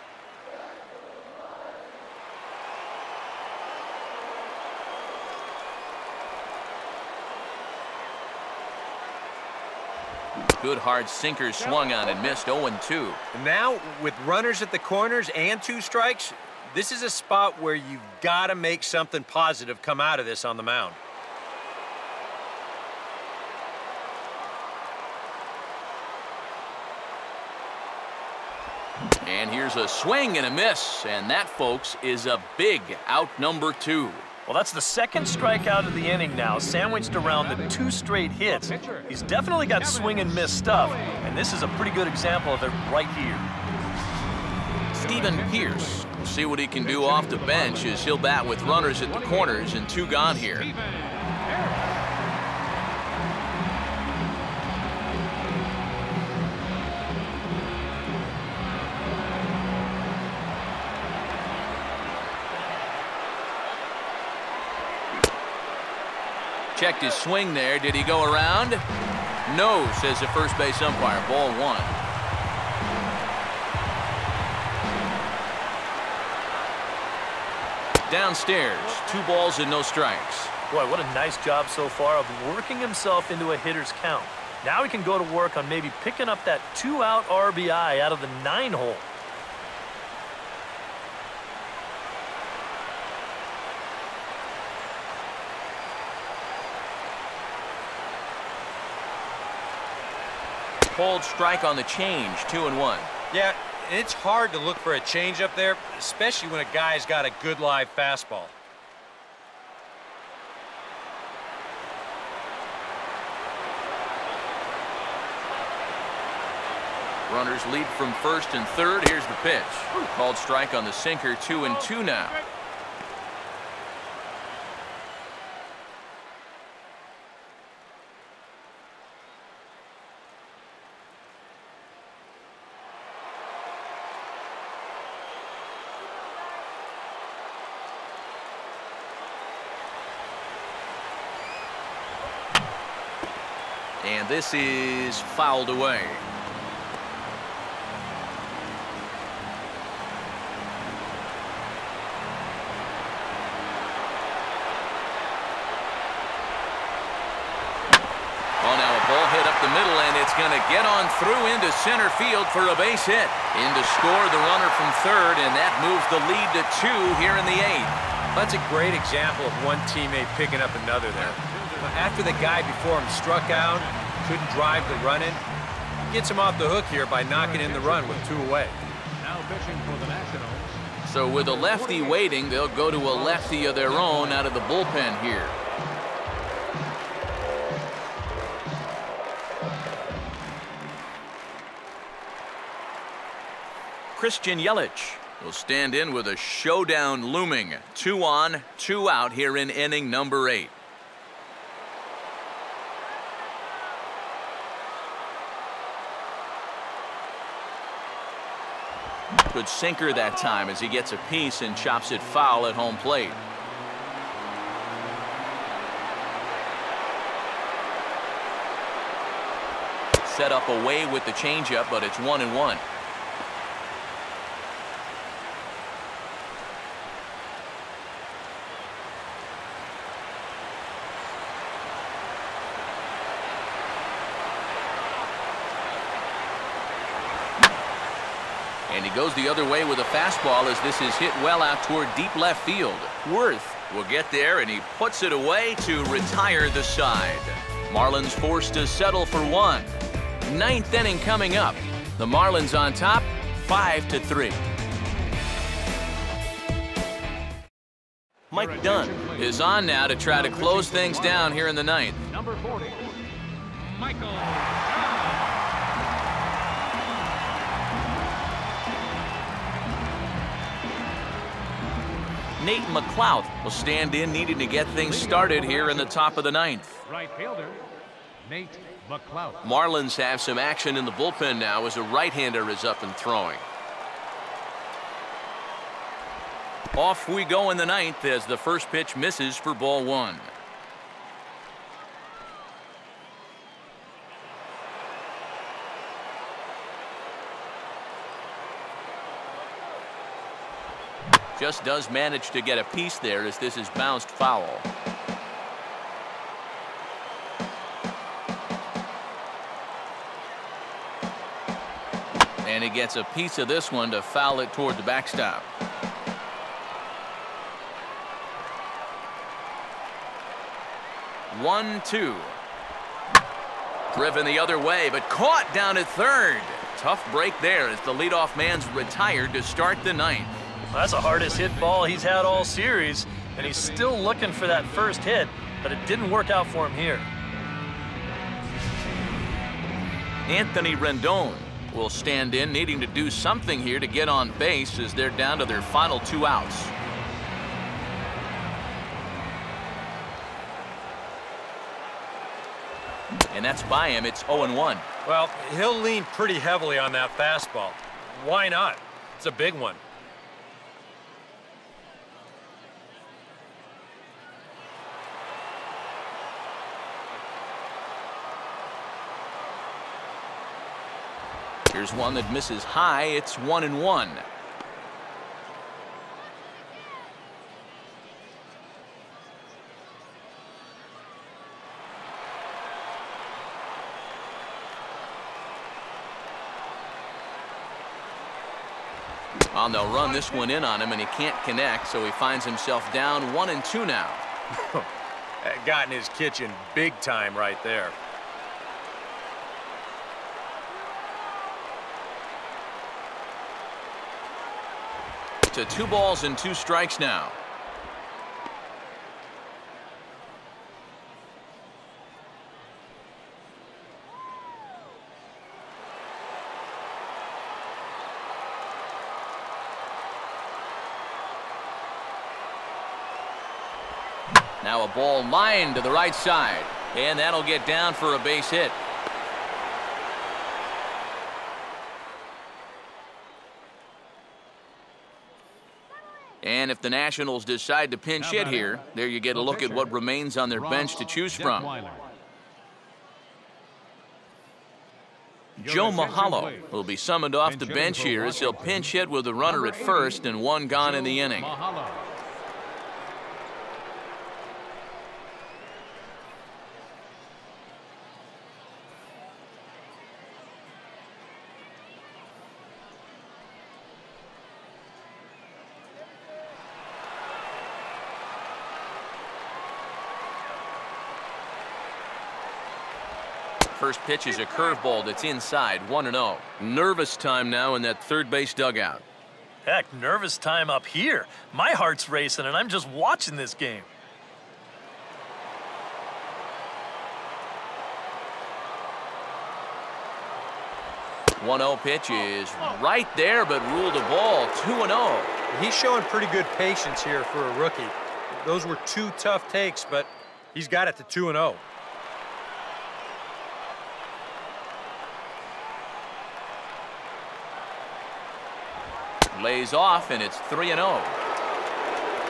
Speaker 1: Good hard sinker swung on and missed. 0-2.
Speaker 2: And now with runners at the corners and 2 strikes, this is a spot where you've got to make something positive come out of this on the mound.
Speaker 1: And here's a swing and a miss, and that, folks, is a big out number 2.
Speaker 4: Well, that's the second strikeout of the inning now, sandwiched around the 2 straight hits. He's definitely got swing and miss stuff, and this is a pretty good example of it right here.
Speaker 1: Steven Pierce will see what he can do off the bench as he'll bat with runners at the corners and 2 gone here. Checked his swing there. Did he go around? No, says the first base umpire. Ball 1. Downstairs, 2 balls and no strikes.
Speaker 4: Boy, what a nice job so far of working himself into a hitter's count. Now he can go to work on maybe picking up that 2-out RBI out of the 9-hole.
Speaker 1: Cold strike on the change, 2-1.
Speaker 2: Yeah, it's hard to look for a change up there, especially when a guy's got a good live fastball.
Speaker 1: Runners lead from first and third. Here's the pitch. Called strike on the sinker, 2-2 now. And this is fouled away. The middle, and it's going to get on through into center field for a base hit. In to score the runner from third, and that moves the lead to 2 here in the 8th.
Speaker 2: That's a great example of one teammate picking up another there. After the guy before him struck out, couldn't drive the run in, gets him off the hook here by knocking in the run with 2 away.
Speaker 3: Now pitching for the Nationals.
Speaker 1: So with a lefty waiting, they'll go to a lefty of their own out of the bullpen here. Christian Yelich will stand in with a showdown looming. 2 on, 2 out here in inning number 8. Good sinker that time as he gets a piece and chops it foul at home plate. Set up away with the changeup, but it's 1-1. And he goes the other way with a fastball as this is hit well out toward deep left field. Worth will get there, and he puts it away to retire the side. Marlins forced to settle for 1. 9th inning coming up. The Marlins on top, 5-3. Mike Dunn is on now to try to close things down here in the 9th.
Speaker 3: Number 40, Michael.
Speaker 1: Nate McLeod will stand in, needing to get things started here in the top of the 9th.
Speaker 3: Right fielder, Nate McLeod.
Speaker 1: Marlins have some action in the bullpen now as a right-hander is up and throwing. Off we go in the 9th as the first pitch misses for ball 1. Just does manage to get a piece there as this is bounced foul. And he gets a piece of this one to foul it toward the backstop. One, 2. Driven the other way, but caught down at third. Tough break there as the leadoff man's retired to start the 9th.
Speaker 4: That's the hardest hit ball he's had all series, and he's still looking for that first hit, but it didn't work out for him here.
Speaker 1: Anthony Rendon will stand in, needing to do something here to get on base as they're down to their final 2 outs. And that's by him. It's 0-1.
Speaker 2: Well, he'll lean pretty heavily on that fastball. Why not? It's a big one.
Speaker 1: Here's one that misses high. It's 1-1. And they'll run this one in on him, and he can't connect, so he finds himself down 1-2 now.
Speaker 2: Got in his kitchen big time right there.
Speaker 1: to 2 balls and 2 strikes now. Now a ball lined to the right side, and that'll get down for a base hit. And if the Nationals decide to pinch hit here, there you get a look at what remains on their bench to choose from. Joe Mahalo will be summoned off the bench here as he'll pinch hit with a runner at first and 1 gone in the inning. First pitch is a curveball that's inside, 1-0. Nervous time now in that third base dugout.
Speaker 4: Heck, nervous time up here. My heart's racing, and I'm just watching this game.
Speaker 1: .1-0 pitch is right there, but ruled a ball. 2-0.
Speaker 2: He's showing pretty good patience here for a rookie. Those were 2 tough takes, but he's got it to 2-0.
Speaker 1: Lays off, and it's 3-0.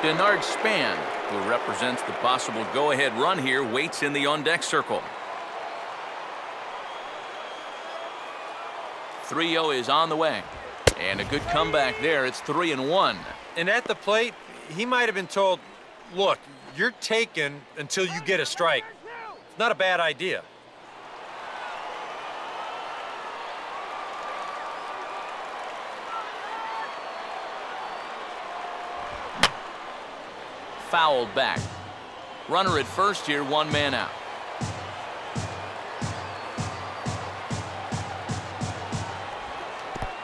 Speaker 1: Denard Span, who represents the possible go-ahead run here, waits in the on-deck circle. 3-0 is on the way. And a good comeback there. It's 3-1.
Speaker 2: And at the plate, he might have been told, look, you're taken until you get a strike. It's not a bad idea.
Speaker 1: Fouled back. Runner at first here, 1 man out.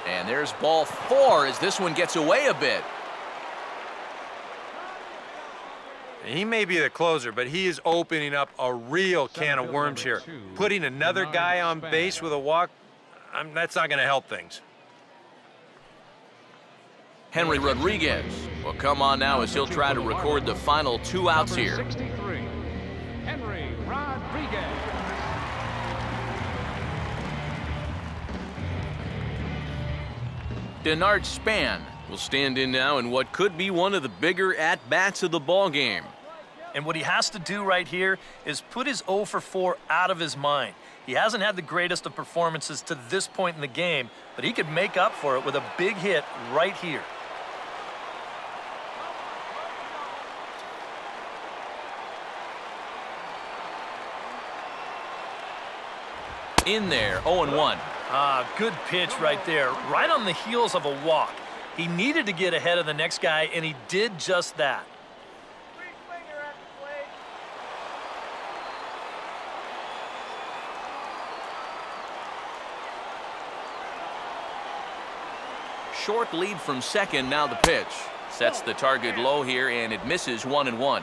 Speaker 1: And there's ball 4 as this one gets away a bit.
Speaker 2: He may be the closer, but he is opening up a real can of worms here. Putting another guy on base with a walk, that's not going to help things.
Speaker 1: Henry Rodriguez will come on now as he'll try to record the final 2 outs here.
Speaker 3: 63, Henry Rodriguez.
Speaker 1: Denard Span will stand in now in what could be one of the bigger at-bats of the ball game.
Speaker 4: And what he has to do right here is put his 0 for 4 out of his mind. He hasn't had the greatest of performances to this point in the game, but he could make up for it with a big hit right here.
Speaker 1: In there, 0-1.
Speaker 4: Ah, good pitch right there, right on the heels of a walk. He needed to get ahead of the next guy, and he did just that.
Speaker 1: Short lead from second, now the pitch. Sets the target low here, and it misses, 1-1.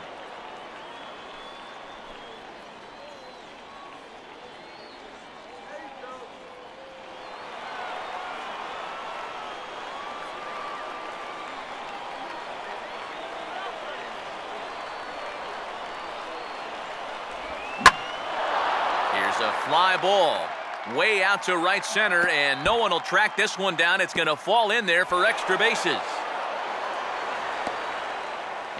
Speaker 1: A fly ball way out to right center, and no one will track this one down. It's going to fall in there for extra bases.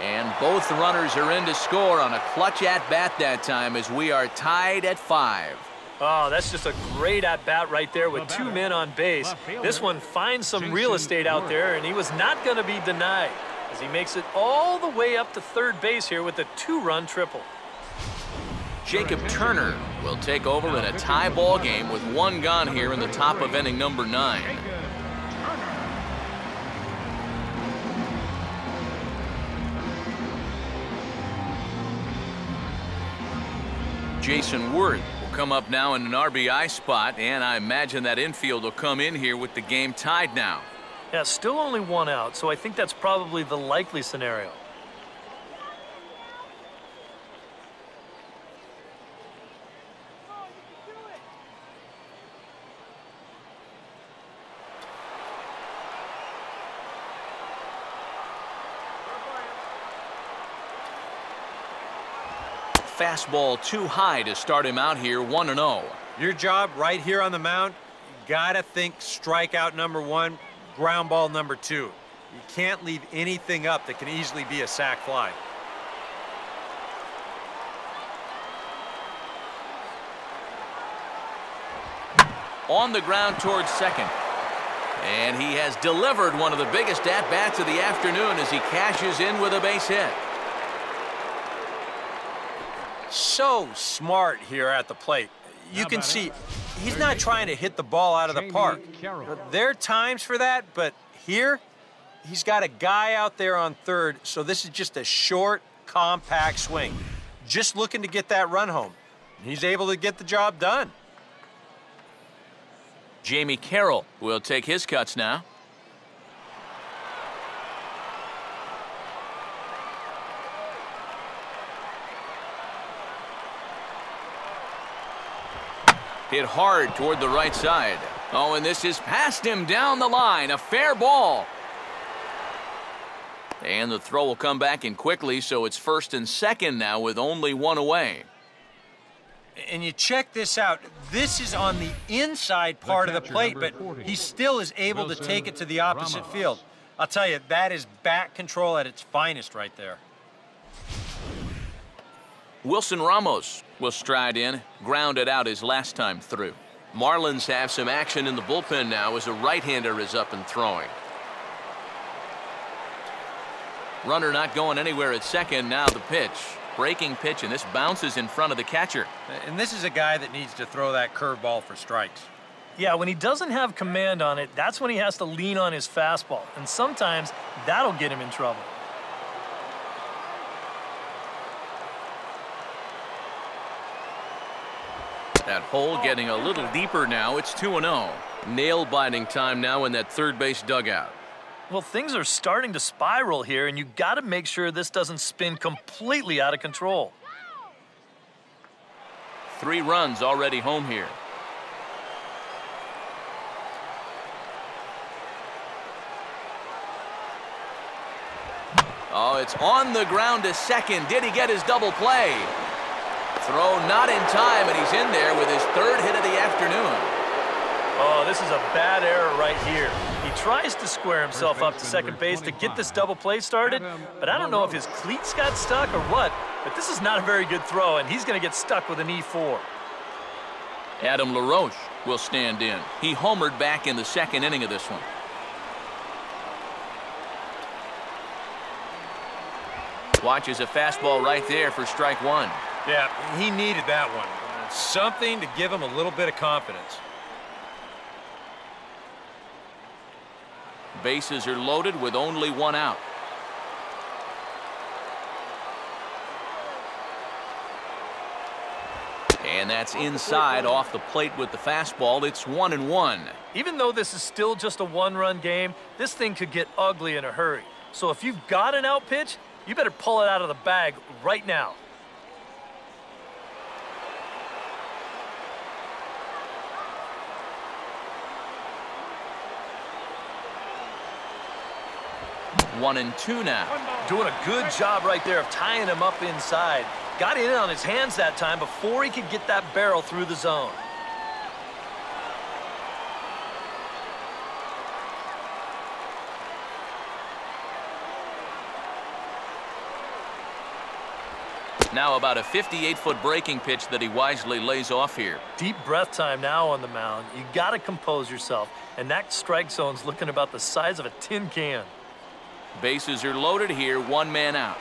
Speaker 1: And both runners are in to score on a clutch at-bat that time as we are tied at 5.
Speaker 4: Oh, that's just a great at-bat right there with 2 men on base. This one finds some real estate out there, and he was not going to be denied as he makes it all the way up to third base here with a 2-run triple.
Speaker 1: Jacob Turner will take over in a tie ball game with 1 gone here in the top of inning number 9. Jason Worth will come up now in an RBI spot, and I imagine that infield will come in here with the game tied now.
Speaker 4: Yeah, still only one out, so I think that's probably the likely scenario.
Speaker 1: Fastball too high to start him out here, 1-0.
Speaker 2: Your job right here on the mound, you gotta think strikeout number 1, ground ball number 2. You can't leave anything up that can easily be a sac fly.
Speaker 1: On the ground towards second. And he has delivered one of the biggest at-bats of the afternoon as he cashes in with a base hit.
Speaker 2: So smart here at the plate. You can see he's not trying to hit the ball out of the park. There are times for that, but here he's got a guy out there on third, so this is just a short, compact swing. Just looking to get that run home. He's able to get the job done.
Speaker 1: Jamie Carroll will take his cuts now. Hit hard toward the right side. Oh, and this is past him down the line. A fair ball. And the throw will come back in quickly, so it's first and second now with only one away.
Speaker 2: And you check this out. This is on the inside part of the plate, but he still is able to take it to the opposite field. I'll tell you, that is bat control at its finest right there.
Speaker 1: Wilson Ramos will stride in, grounded out his last time through. Marlins have some action in the bullpen now as a right-hander is up and throwing. Runner not going anywhere at second. Now the pitch. Breaking pitch, and this bounces in front of the catcher.
Speaker 2: And this is a guy that needs to throw that curveball for strikes.
Speaker 4: Yeah, when he doesn't have command on it, that's when he has to lean on his fastball. And sometimes that'll get him in trouble.
Speaker 1: That hole getting a little deeper now. It's 2-0. Nail-biting time now in that third base dugout.
Speaker 4: Well, things are starting to spiral here, and you got to make sure this doesn't spin completely out of control.
Speaker 1: 3 runs already home here. Oh, it's on the ground to second. Did he get his double play? Throw not in time, and he's in there with his 3rd hit of the afternoon.
Speaker 4: Oh, this is a bad error right here. He tries to square himself up to second base to get this double play started, but I don't know if his cleats got stuck or what, but this is not a very good throw, and he's going to get stuck with an E4.
Speaker 1: Adam LaRoche will stand in. He homered back in the 2nd inning of this one. Watches a fastball right there for strike 1.
Speaker 2: Yeah, he needed that one. Something to give him a little bit of confidence.
Speaker 1: Bases are loaded with only 1 out. And that's inside off the plate with the fastball. It's 1-1.
Speaker 4: Even though this is still just a 1-run game, this thing could get ugly in a hurry. So if you've got an out pitch, you better pull it out of the bag right now.
Speaker 1: One and two now.
Speaker 4: Doing a good job right there of tying him up inside. Got in on his hands that time before he could get that barrel through the zone.
Speaker 1: Now about a 58-foot breaking pitch that he wisely lays off here.
Speaker 4: Deep breath time now on the mound. You got to compose yourself, and that strike zone's looking about the size of a tin can.
Speaker 1: Bases are loaded here, 1 man out.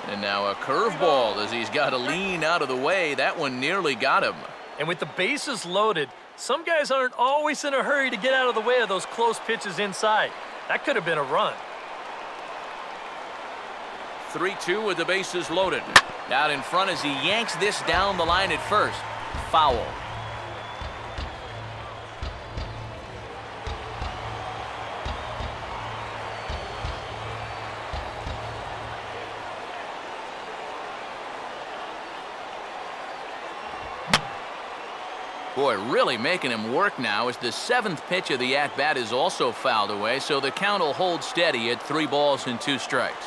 Speaker 1: And now a curveball as he's got to lean out of the way. That one nearly got him.
Speaker 4: And with the bases loaded, some guys aren't always in a hurry to get out of the way of those close pitches inside. That could have been a run.
Speaker 1: 3-2 with the bases loaded. Out in front as he yanks this down the line at first. Foul. Boy, really making him work now as the 7th pitch of the at-bat is also fouled away, so the count will hold steady at 3 balls and 2 strikes.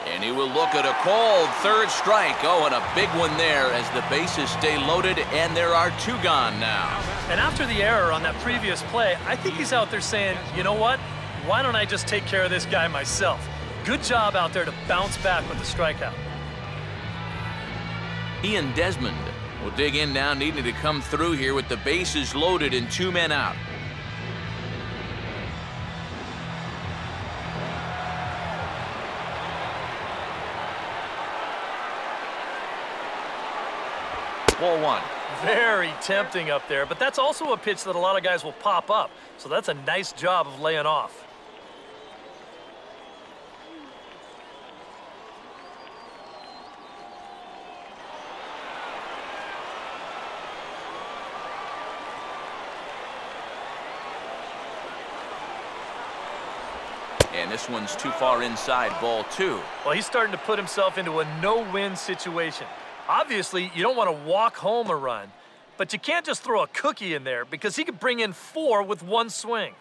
Speaker 1: And he will look at a called 3rd strike. Oh, and a big one there as the bases stay loaded, and there are 2 gone now.
Speaker 4: And after the error on that previous play, I think he's out there saying, you know what? Why don't I just take care of this guy myself? Good job out there to bounce back with the strikeout.
Speaker 1: Ian Desmond will dig in now, needing to come through here with the bases loaded and 2 men out. Ball 1.
Speaker 4: Very tempting up there, but that's also a pitch that a lot of guys will pop up. So that's a nice job of laying off.
Speaker 1: And this one's too far inside, ball 2.
Speaker 4: Well, he's starting to put himself into a no-win situation. Obviously, you don't want to walk home a run, but you can't just throw a cookie in there because he could bring in 4 with 1 swing.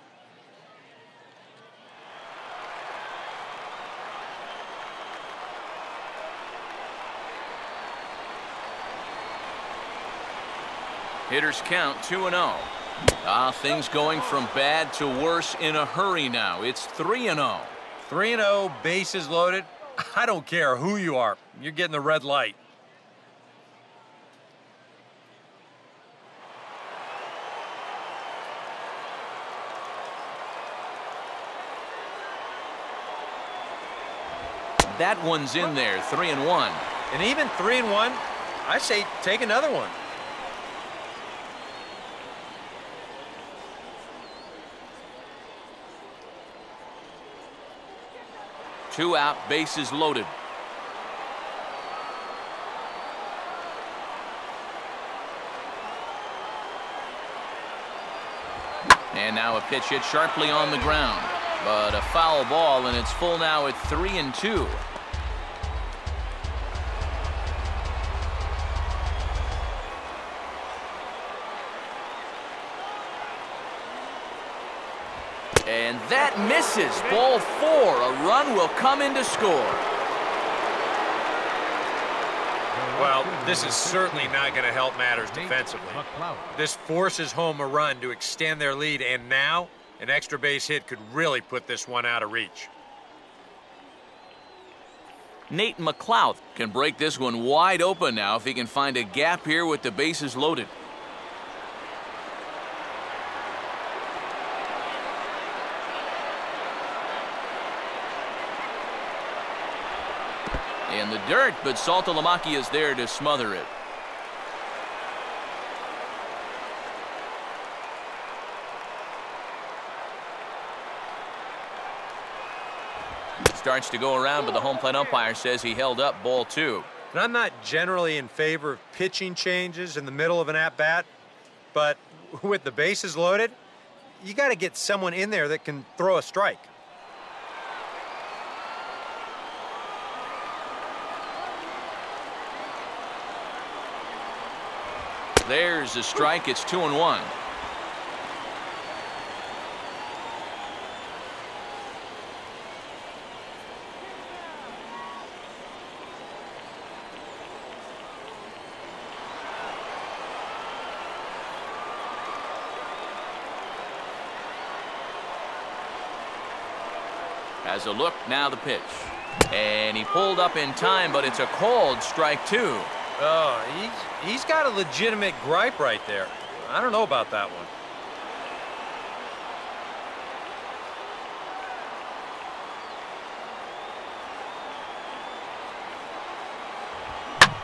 Speaker 1: Hitters count 2-0. Things going from bad to worse in a hurry now. It's 3-0.
Speaker 2: 3-0, bases loaded. I don't care who you are. You're getting the red light.
Speaker 1: That one's in there, 3-1.
Speaker 2: And even 3-1, I say take another one.
Speaker 1: Two out, bases loaded. And now a pitch hit sharply on the ground, but a foul ball, and it's full now at 3-2. And that misses. Ball 4. A run will come in to score.
Speaker 2: Well, this is certainly not going to help matters defensively. This forces home a run to extend their lead, and now an extra base hit could really put this one out of reach.
Speaker 1: Nate McLeod can break this one wide open now if he can find a gap here with the bases loaded. In the dirt, but Saltalamacchia is there to smother it. Starts to go around, but the home plate umpire says he held up, ball 2.
Speaker 2: And I'm not generally in favor of pitching changes in the middle of an at-bat, but with the bases loaded, you got to get someone in there that can throw a strike.
Speaker 1: There's a strike. It's 2-1. Has a look, now the pitch. And he pulled up in time, but it's a called strike 2.
Speaker 2: Oh, he's got a legitimate gripe right there. I don't know about that one.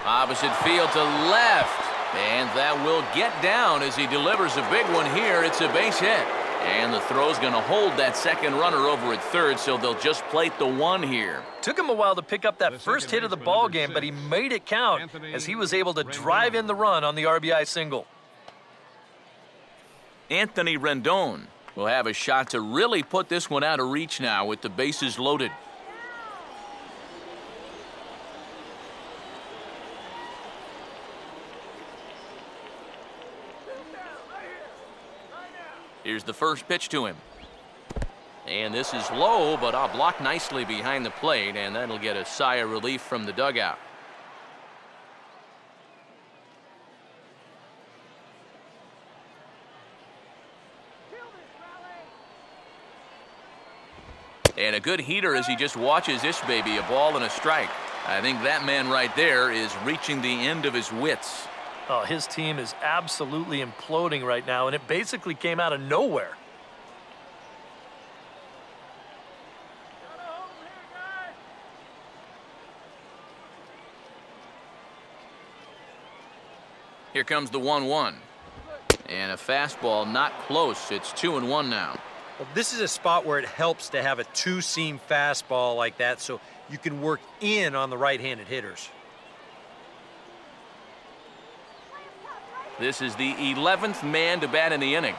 Speaker 1: Opposite field to left. And that will get down as he delivers a big one here. It's a base hit. And the throw's going to hold that second runner over at third, so they'll just plate the 1 here.
Speaker 4: Took him a while to pick up that first hit of the ball game, but he made it count as he was able to drive in the run on the RBI single.
Speaker 1: Anthony Rendon will have a shot to really put this one out of reach now with the bases loaded. Here's the first pitch to him. And this is low, but blocked nicely behind the plate, and that'll get a sigh of relief from the dugout. And a good heater as he just watches this baby, a ball and a strike. I think that man right there is reaching the end of his wits.
Speaker 4: Oh, his team is absolutely imploding right now, and it basically came out of nowhere.
Speaker 1: Here comes the 1-1. And a fastball not close. It's 2-1 now.
Speaker 2: Well, this is a spot where it helps to have a two-seam fastball like that so you can work in on the right-handed hitters.
Speaker 1: This is the 11th man to bat in the inning.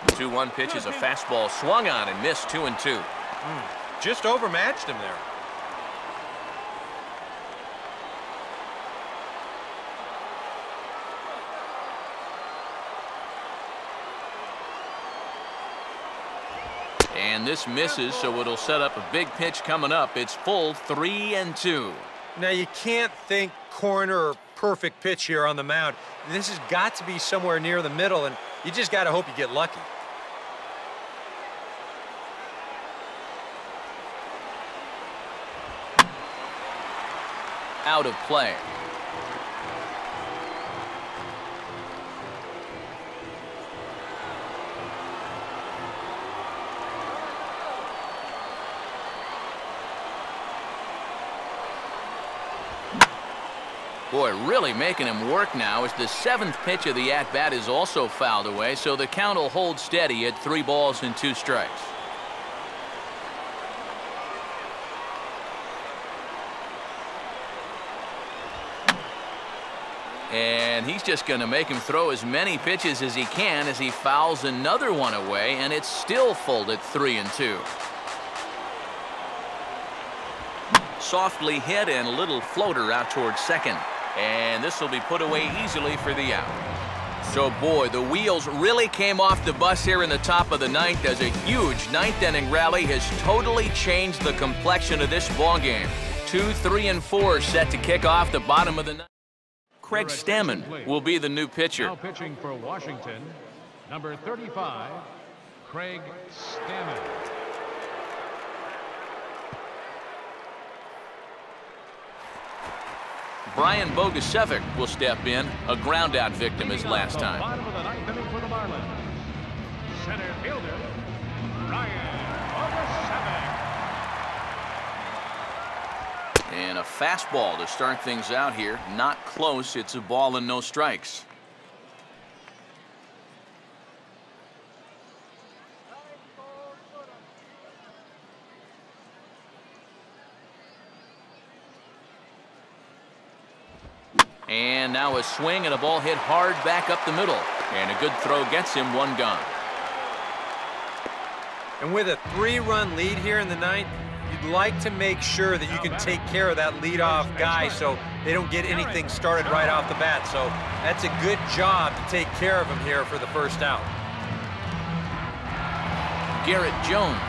Speaker 1: The 2-1 pitch is a fastball swung on and missed. 2-2.
Speaker 2: Just overmatched him there.
Speaker 1: And this misses, so it'll set up a big pitch coming up. It's full 3-2.
Speaker 2: Now, you can't think corner or perfect pitch here on the mound. This has got to be somewhere near the middle, and you just got to hope you get lucky.
Speaker 1: Out of play. Boy, really making him work now as the 7th pitch of the at-bat is also fouled away, so the count will hold steady at 3 balls and 2 strikes. And he's just going to make him throw as many pitches as he can as he fouls another one away, and it's still full at 3-2. Softly hit and a little floater out towards second. And this will be put away easily for the out. So, boy, the wheels really came off the bus here in the top of the 9th as a huge 9th inning rally has totally changed the complexion of this ballgame. 2, 3, and 4 set to kick off the bottom of the 9th. Craig Stammen will be the new pitcher.
Speaker 3: Now pitching for Washington, number 35, Craig Stammen.
Speaker 1: Brian Bogusevic will step in, a ground-out victim his last time.
Speaker 3: Bottom of the 9th inning for the Marlins. Center fielder, Brian Bogusevic.
Speaker 1: And a fastball to start things out here. Not close. It's a ball and no strikes. And now a swing and a ball hit hard back up the middle. And a good throw gets him 1 gone.
Speaker 2: And with a 3-run lead here in the 9th, you'd like to make sure that you can take care of that leadoff guy so they don't get anything started right off the bat. So that's a good job to take care of him here for the first out.
Speaker 1: Garrett Jones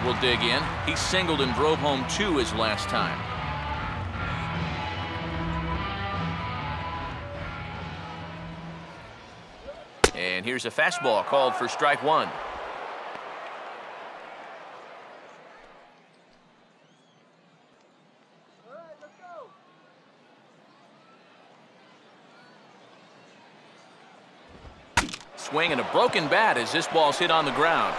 Speaker 1: will dig in. He singled and drove home 2 his last time. And here's a fastball called for strike 1. Swing and a broken bat as this ball's hit on the ground.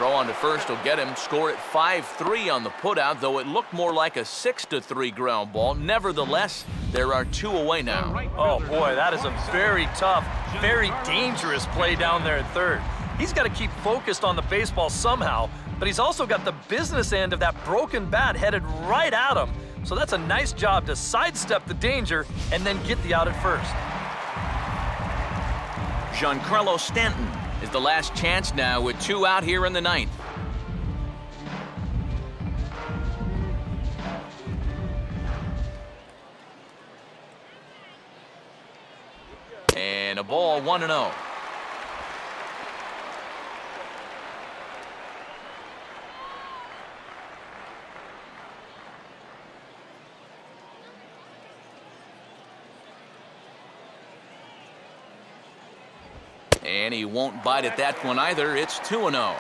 Speaker 1: throw on to first will get him. Score at 5-3 on the putout, though it looked more like a 6-3 ground ball. Nevertheless, there are 2 away now.
Speaker 4: Oh, boy, that is a very tough, very dangerous play down there at third. He's got to keep focused on the baseball somehow, but he's also got the business end of that broken bat headed right at him. So that's a nice job to sidestep the danger and then get the out at first.
Speaker 1: Giancarlo Stanton is the last chance now with 2 out here in the 9th. And a ball, 1-0. And he won't bite at that one either. It's 2-0.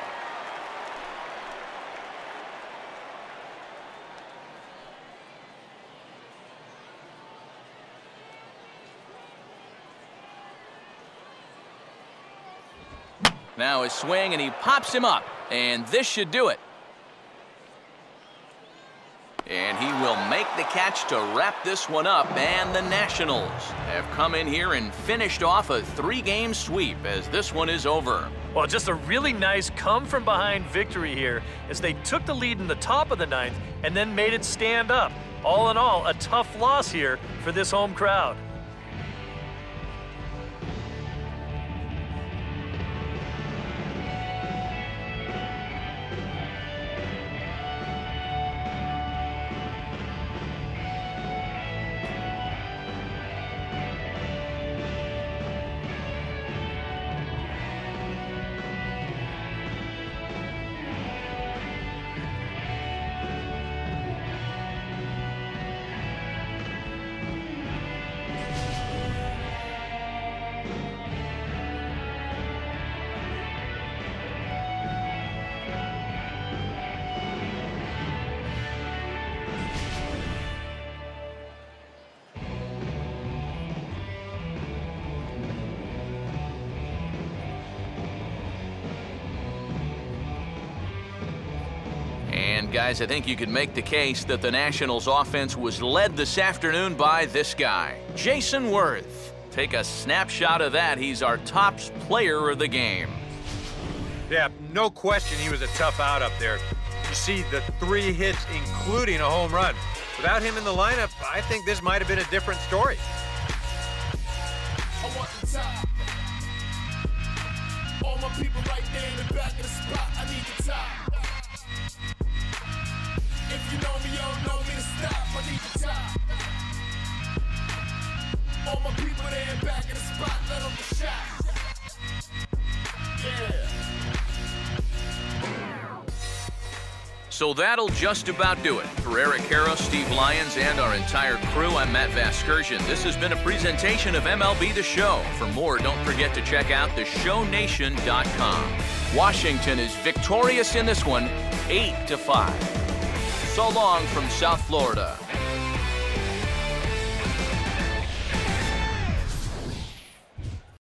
Speaker 1: Now his swing, and he pops him up. And this should do it. And he will make the catch to wrap this one up, and the Nationals have come in here and finished off a 3-game sweep as this one is over.
Speaker 4: Well, just a really nice come-from-behind victory here as they took the lead in the top of the 9th and then made it stand up. All in all, a tough loss here for this home crowd.
Speaker 1: Guys, I think you could make the case that the Nationals offense was led this afternoon by this guy, Jason Worth. Take a snapshot of that. He's our top player of the game.
Speaker 2: Yeah, no question he was a tough out up there. You see the 3 hits, including a home run. Without him in the lineup, I think this might have been a different story.
Speaker 5: I want the top. All my people right there in the back of the spot. I need the top. If you know me, you don't know me to stop. I need the top. All my people there back in the spot, let them get shot. Yeah.
Speaker 1: So that'll just about do it. For Eric Harrow, Steve Lyons, and our entire crew, I'm Matt Vasgersian. This has been a presentation of MLB The Show. For more, don't forget to check out theshownation.com. Washington is victorious in this one, 8-5. So long from South Florida.